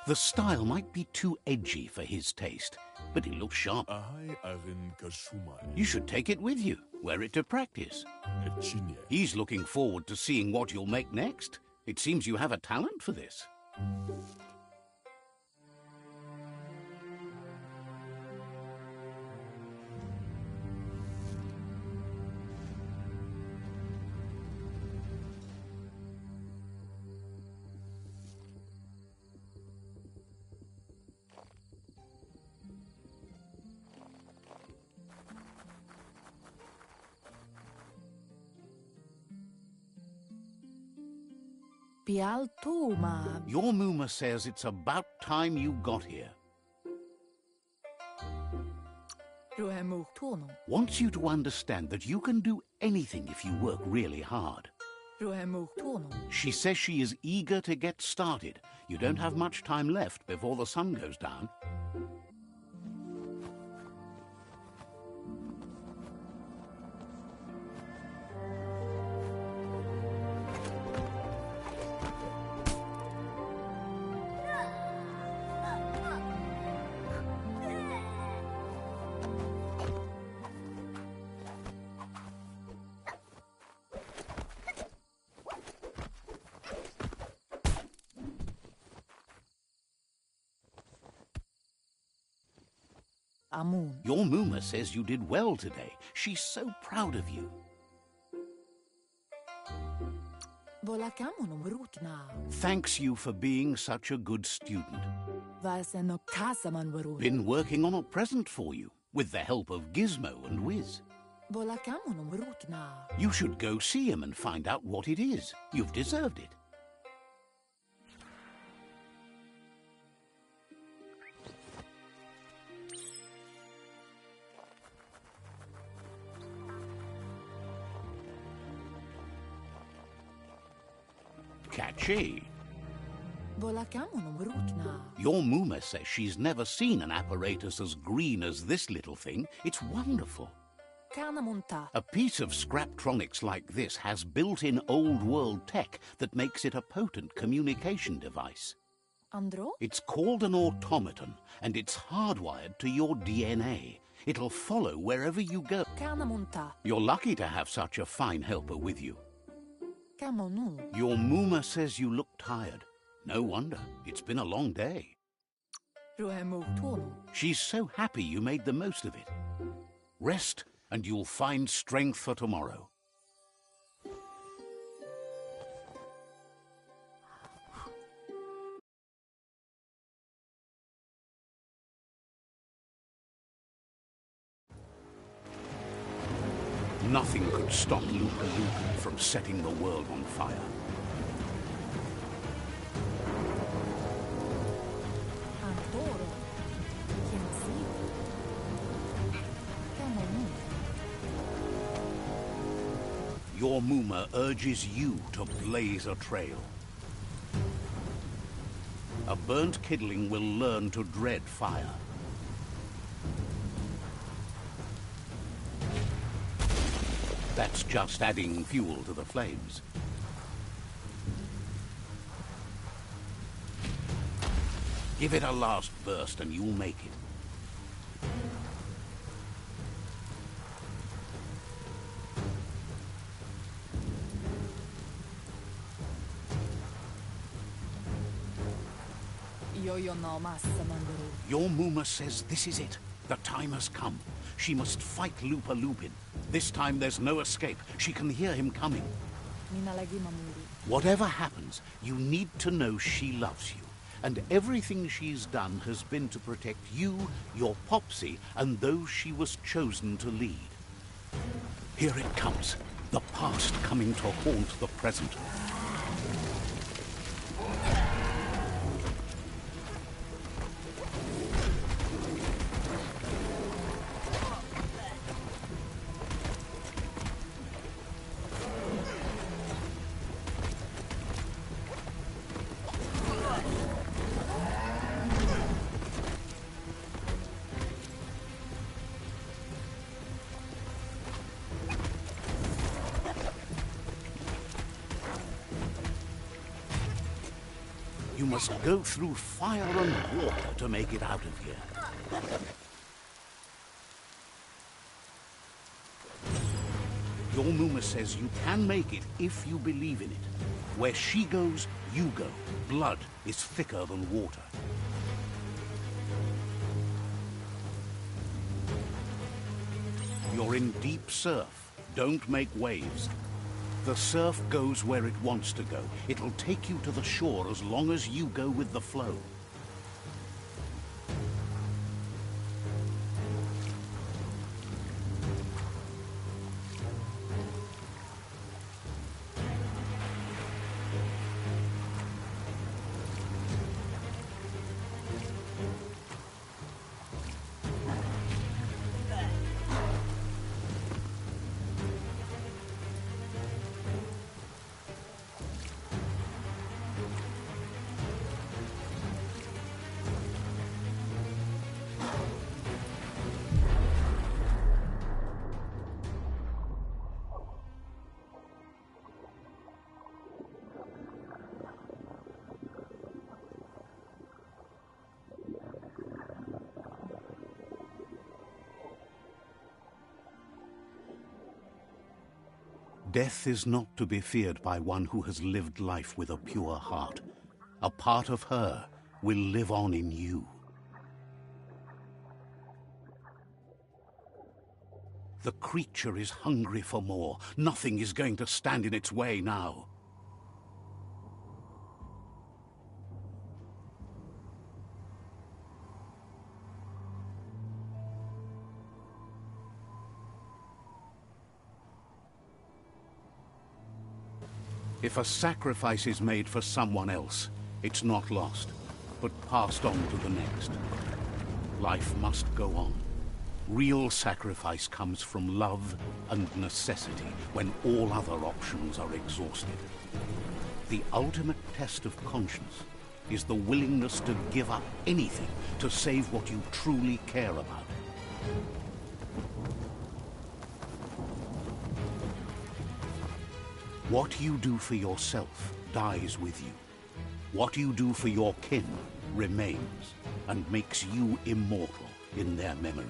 Speaker 1: The style might be too edgy for his taste, but it looks sharp. You should take it with you, wear it to practice. He's looking forward to seeing what you'll make next. It seems you have a talent for this. Your Muma says it's about time you got here. Wants you to understand that you can do anything if you work really hard. She says she is eager to get started. You don't have much time left before the sun goes down. Your Muma says you did well today. She's so proud of you. Thanks you for being such a good student. Been working on a present for you, with the help of Gizmo and Wiz.
Speaker 6: Volakamunum rutna.
Speaker 1: You should go see him and find out what it is. You've deserved it. Catchy.
Speaker 6: Volakamunum rutna.
Speaker 1: Your Muma says she's never seen an apparatus as green as this little thing. It's wonderful.
Speaker 6: Kanamunta.
Speaker 1: A piece of Scraptronics like this has built-in old-world tech that makes it a potent communication device.
Speaker 6: Andro?
Speaker 1: It's called an automaton, and it's hardwired to your DNA. It'll follow wherever you go.
Speaker 6: Kanamunta.
Speaker 1: You're lucky to have such a fine helper with you.
Speaker 6: Kamonu.
Speaker 1: Your Muma says you look tired. No wonder. It's been a long day.
Speaker 6: Ruemutonu.
Speaker 1: She's so happy you made the most of it. Rest, and you'll find strength for tomorrow. Nothing could stop Lupa Lupa from setting the world on fire.
Speaker 6: Antoro. Kinsi. Kamonu.
Speaker 1: Your Muma urges you to blaze a trail. A burnt kidling will learn to dread fire. That's just adding fuel to the flames. Give it a last burst and you'll make it.
Speaker 6: Yo no massamanduru.
Speaker 1: Your Muma says this is it. The time has come. She must fight Lupa Lupin. This time there's no escape. She can hear him coming.
Speaker 6: Minalagi mamuri.
Speaker 1: Whatever happens, you need to know she loves you. And everything she's done has been to protect you, your Popsy, and those she was chosen to lead. Here it comes. The past coming to haunt the present. You must go through fire and water to make it out of here. Your Muma says you can make it if you believe in it. Where she goes, you go. Blood is thicker than water. You're in deep surf. Don't make waves. The surf goes where it wants to go. It'll take you to the shore as long as you go with the flow. Death is not to be feared by one who has lived life with a pure heart. A part of her will live on in you. The creature is hungry for more. Nothing is going to stand in its way now. If a sacrifice is made for someone else, it's not lost, but passed on to the next. Life must go on. Real sacrifice comes from love and necessity when all other options are exhausted. The ultimate test of conscience is the willingness to give up anything to save what you truly care about. What you do for yourself dies with you. What you do for your kin remains and makes you immortal in their memory.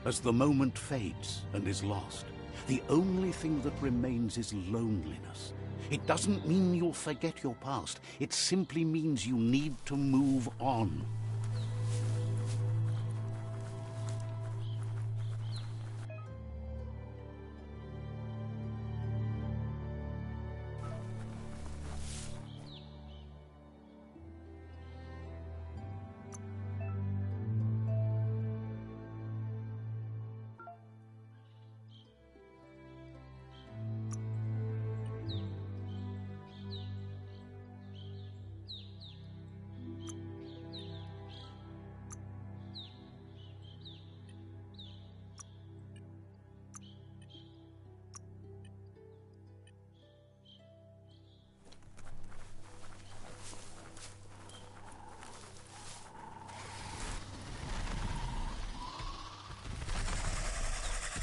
Speaker 1: As the moment fades and is lost, the only thing that remains is loneliness. It doesn't mean you'll forget your past. It simply means you need to move on.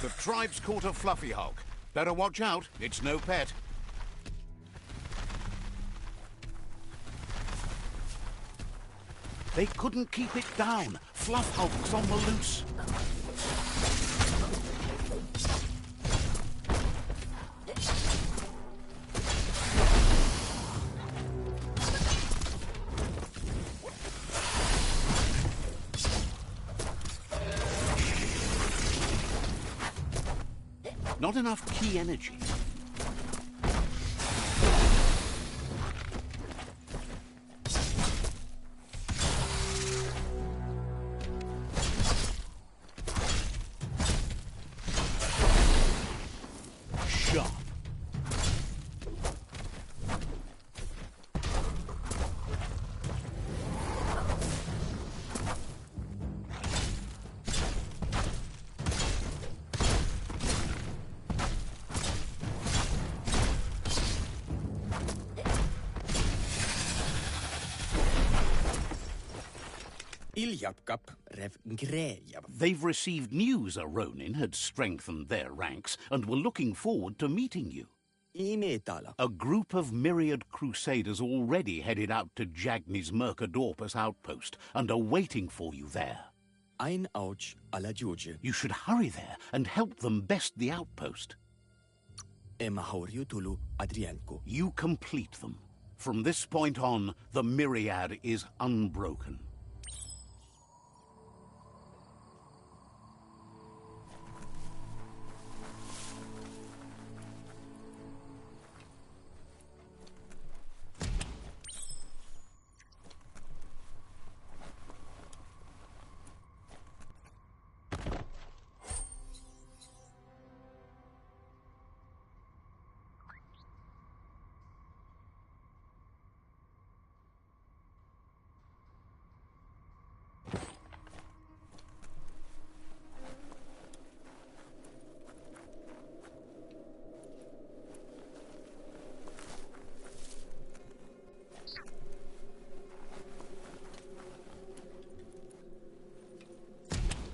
Speaker 1: The tribe's caught a fluffy hulk. Better watch out, it's no pet. They couldn't keep it down. Fluff hulk's on the loose. Not enough key energy. Sharp. They've received news a Ronin had strengthened their ranks and were looking forward to meeting you. A group of myriad crusaders already headed out to Jagni's Mercadorpus outpost and are waiting for you there. You should hurry there and help them best the outpost. You complete them. From this point on, the myriad is unbroken.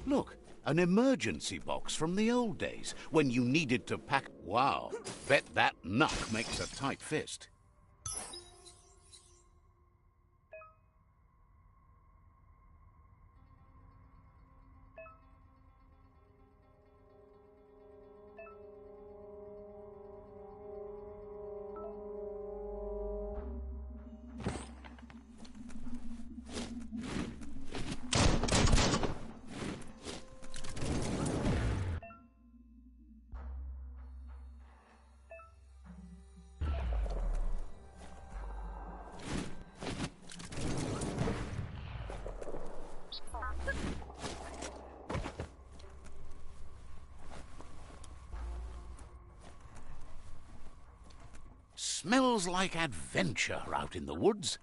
Speaker 1: Look, an emergency box from the old days, when you needed to pack... Wow, bet that knuck makes a tight fist. Smells like adventure out in the woods.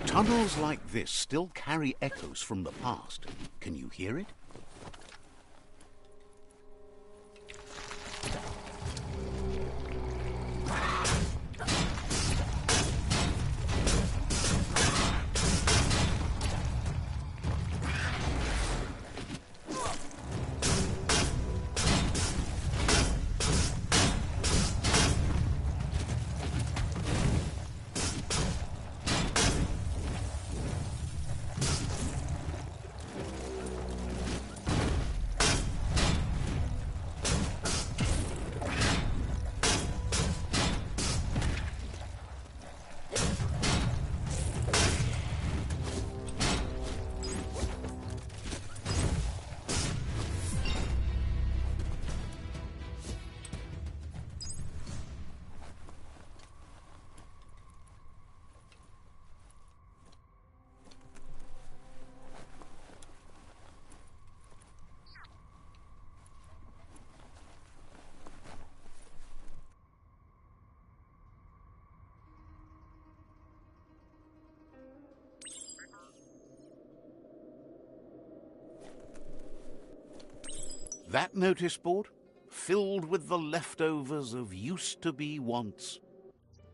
Speaker 1: Tunnels like this still carry echoes from the past. Can you hear it? That notice board? Filled with the leftovers of used-to-be wants.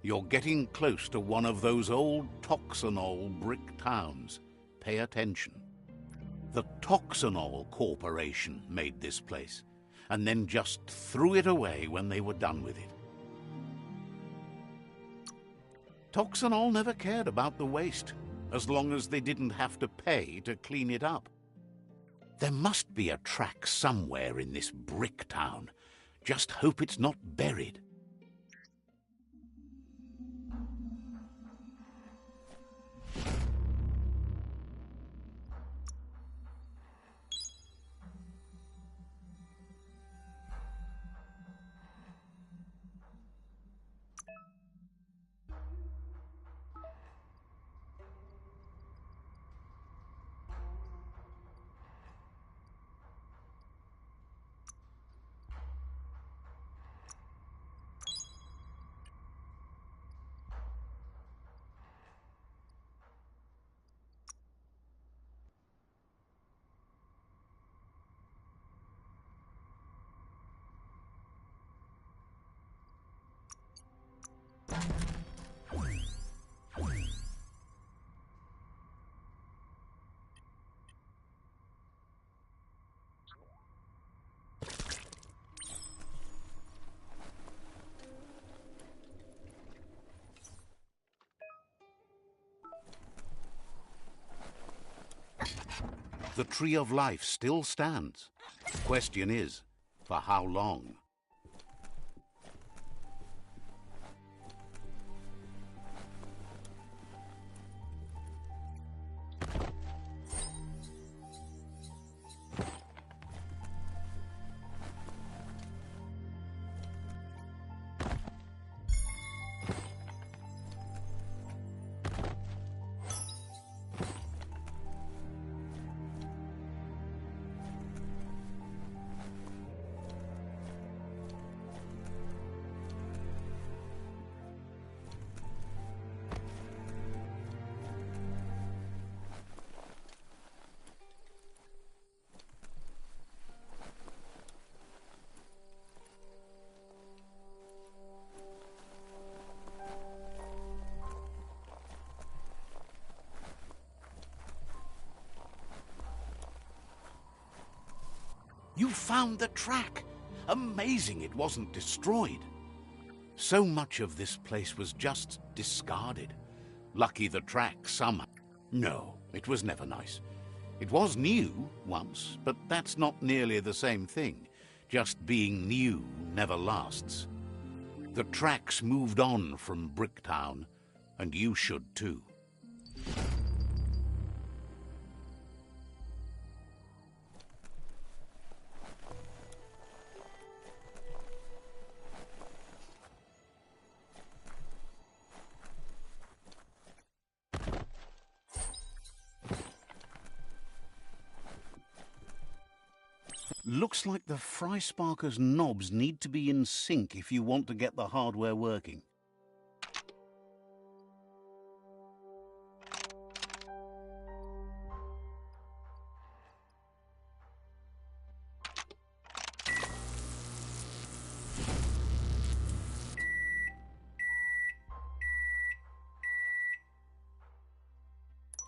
Speaker 1: You're getting close to one of those old Toxanol brick towns. Pay attention. The Toxanol Corporation made this place, and then just threw it away when they were done with it. Toxanol never cared about the waste, as long as they didn't have to pay to clean it up. There must be a track somewhere in this brick town. Just hope it's not buried. The Tree of Life still stands. Question is, for how long? You found the track! Amazing it wasn't destroyed. So much of this place was just discarded. Lucky the track somehow. No, it was never nice. It was new once, but that's not nearly the same thing. Just being new never lasts. The tracks moved on from Bricktown, and you should too. Looks like the Fry Sparker's knobs need to be in sync if you want to get the hardware working.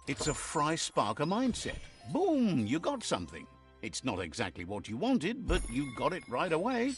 Speaker 1: It's a Fry Sparker mindset. Boom, you got something. It's not exactly what you wanted, but you got it right away.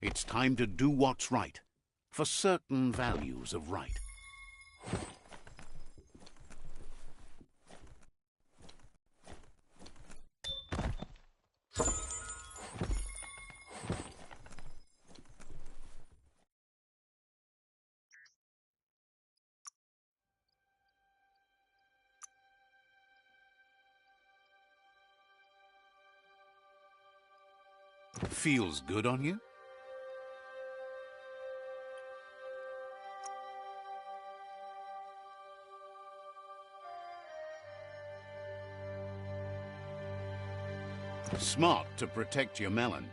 Speaker 1: It's time to do what's right, for certain values of right. Feels good on you? Smart to protect your melon.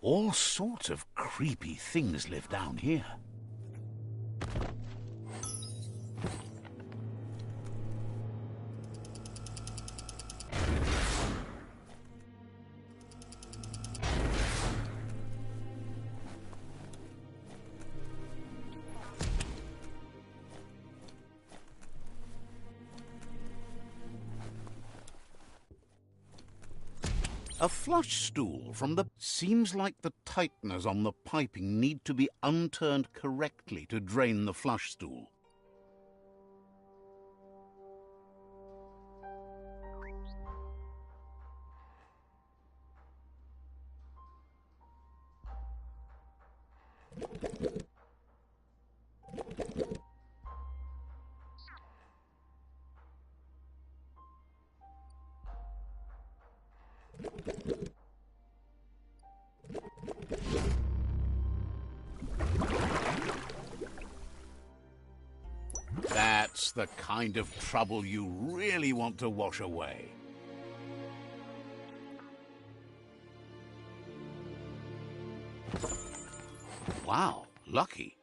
Speaker 1: All sorts of creepy things live down here. A flush stool from the... Seems like the tighteners on the piping need to be unturned correctly to drain the flush stool. That's the kind of trouble you really want to wash away. Wow, lucky.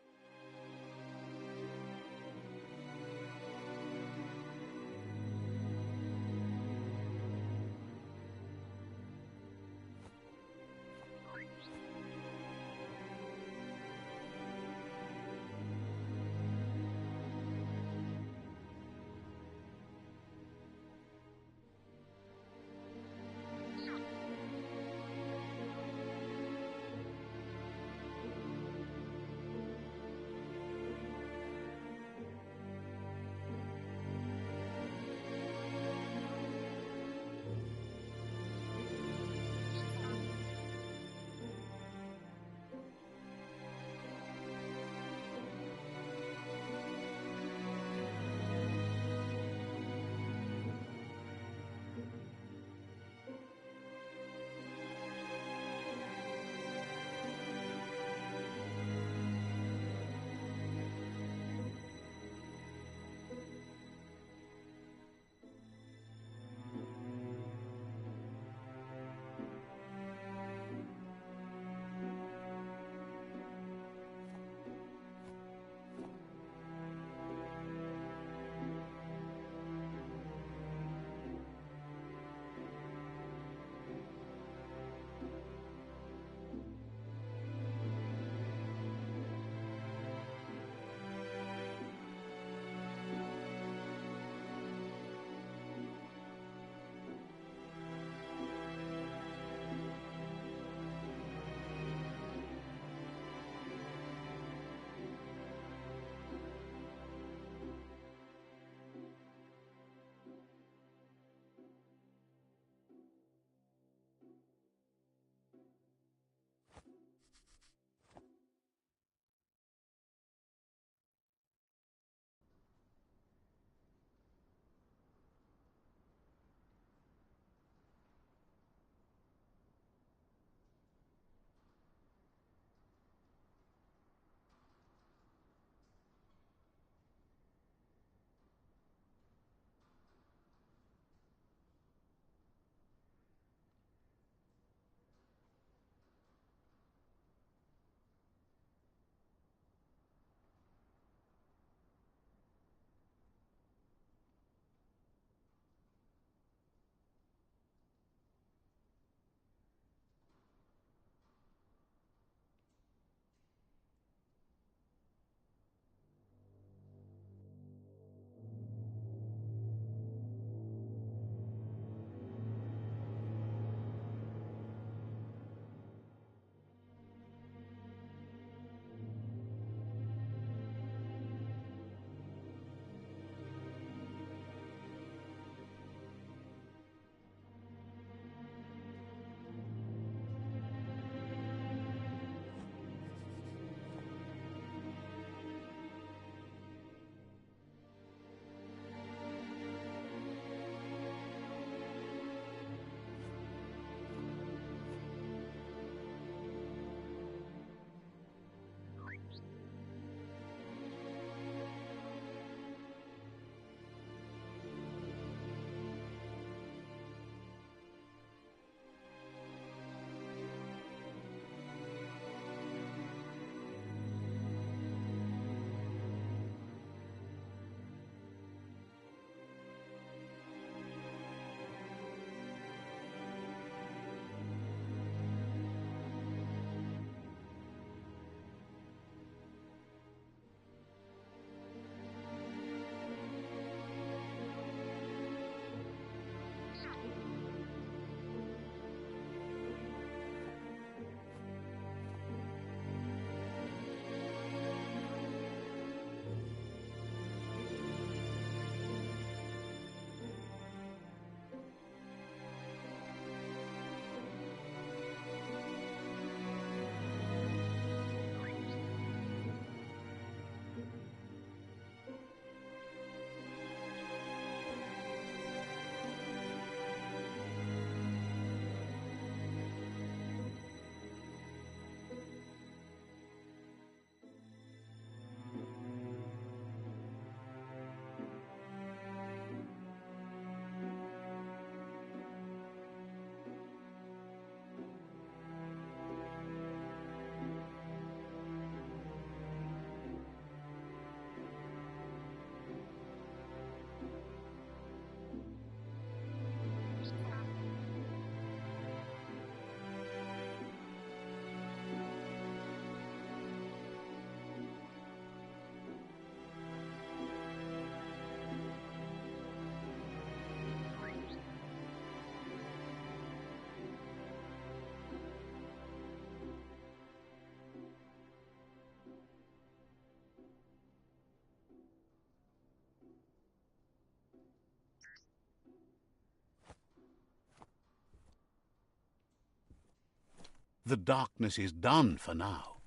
Speaker 1: The darkness is done for now.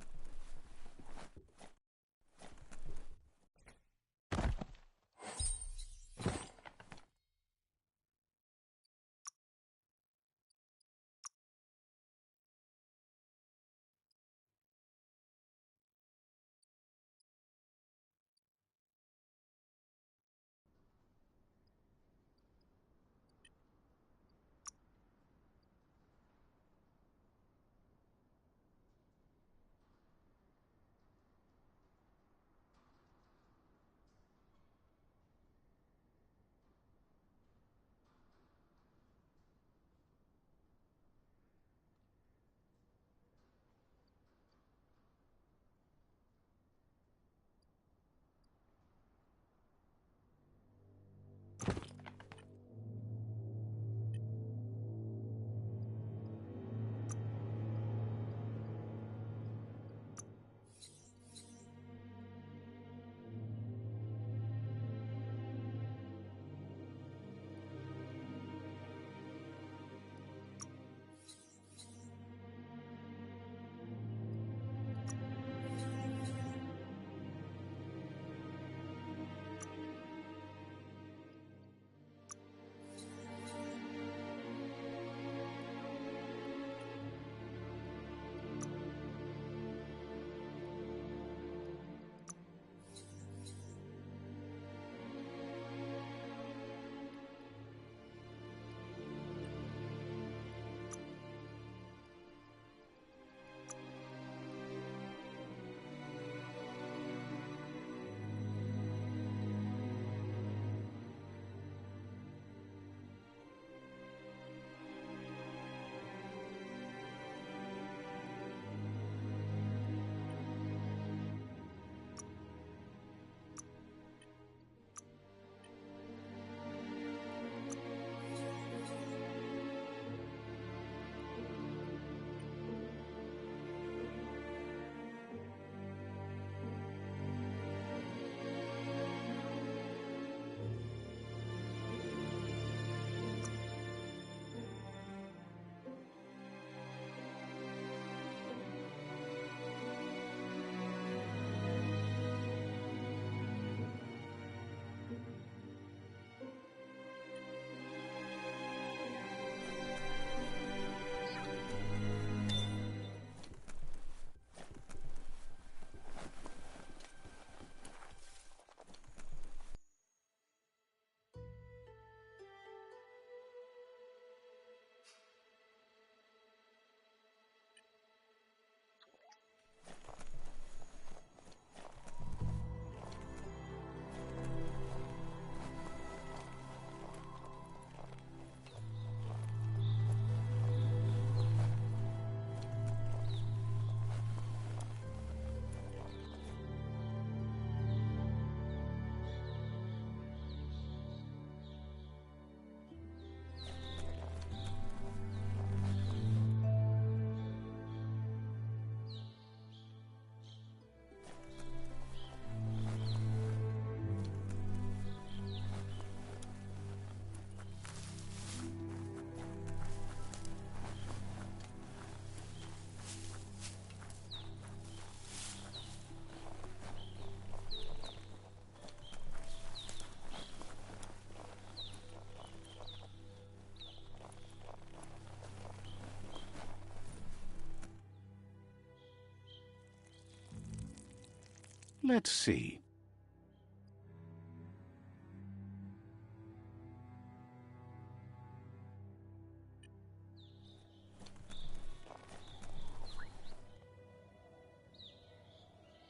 Speaker 1: Let's see.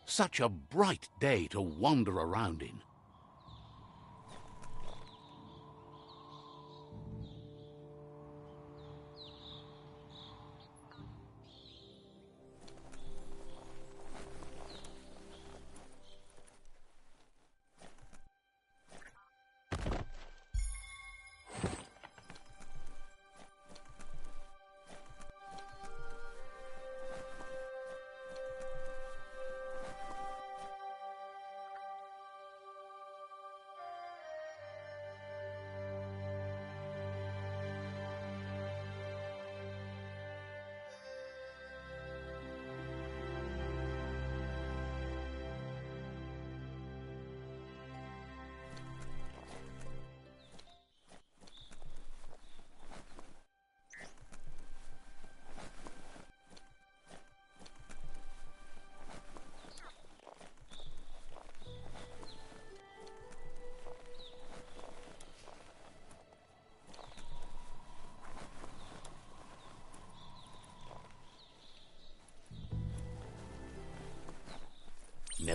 Speaker 1: Such a bright day to wander around in.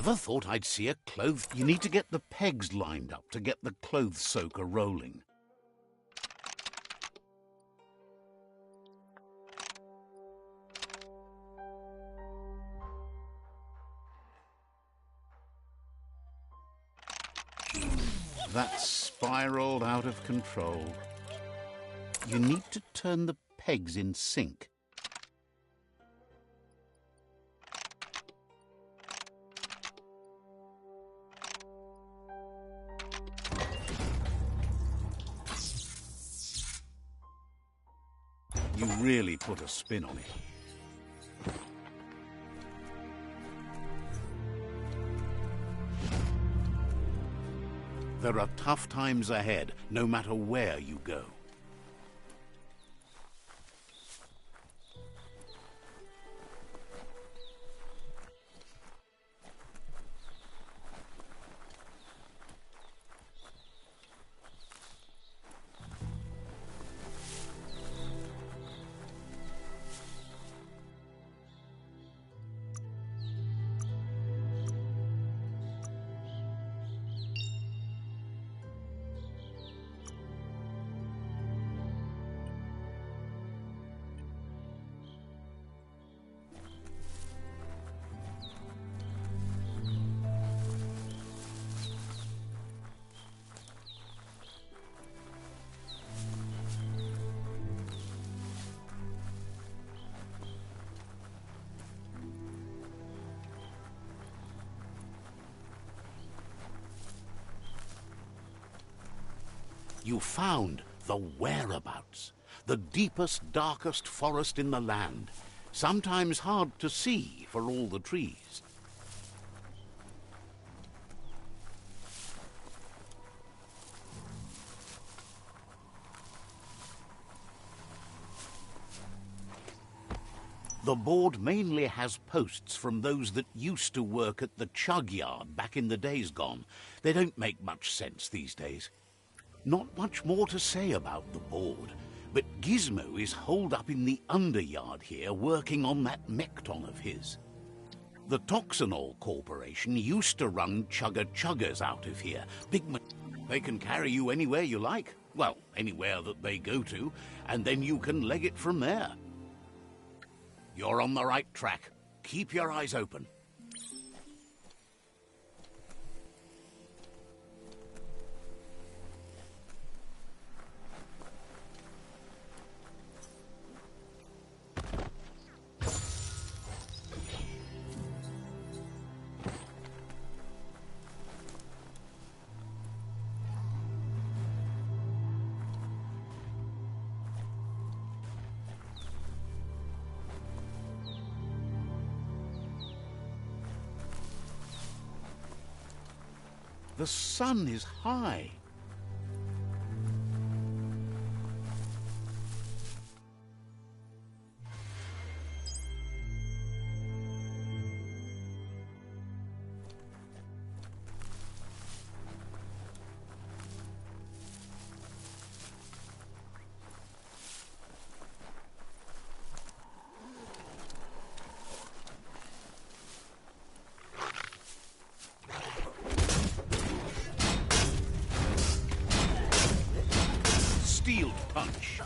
Speaker 1: Never thought I'd see a clothes... You need to get the pegs lined up to get the clothes soaker rolling. That's spiraled out of control. You need to turn the pegs in sync. You really put a spin on it. There are tough times ahead, no matter where you go. You found the whereabouts, the deepest, darkest forest in the land, sometimes hard to see for all the trees. The board mainly has posts from those that used to work at the chug yard back in the days gone. They don't make much sense these days. Not much more to say about the board, but Gizmo is holed up in the underyard here working on that Mekton of his. The Toxanol Corporation used to run chugger-chuggers out of here. They can carry you anywhere you like. Well, anywhere that they go to, and then you can leg it from there. You're on the right track. Keep your eyes open. The sun is high. Steel punch.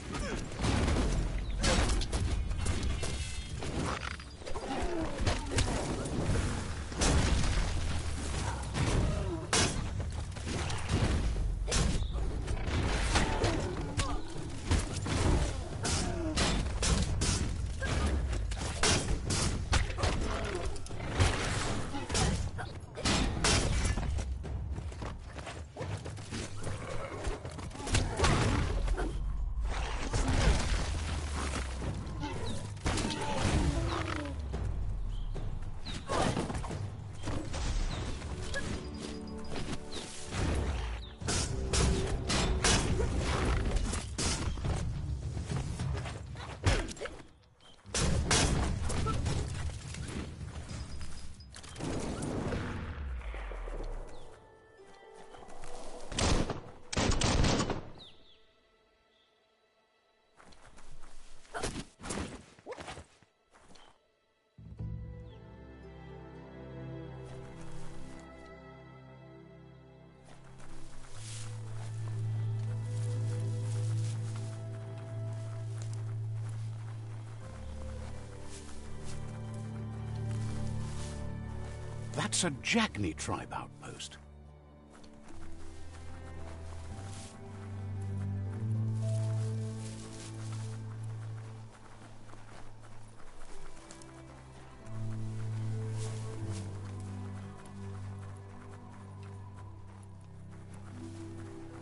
Speaker 1: That's a Jackney tribe outpost.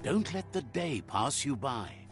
Speaker 1: Don't let the day pass you by.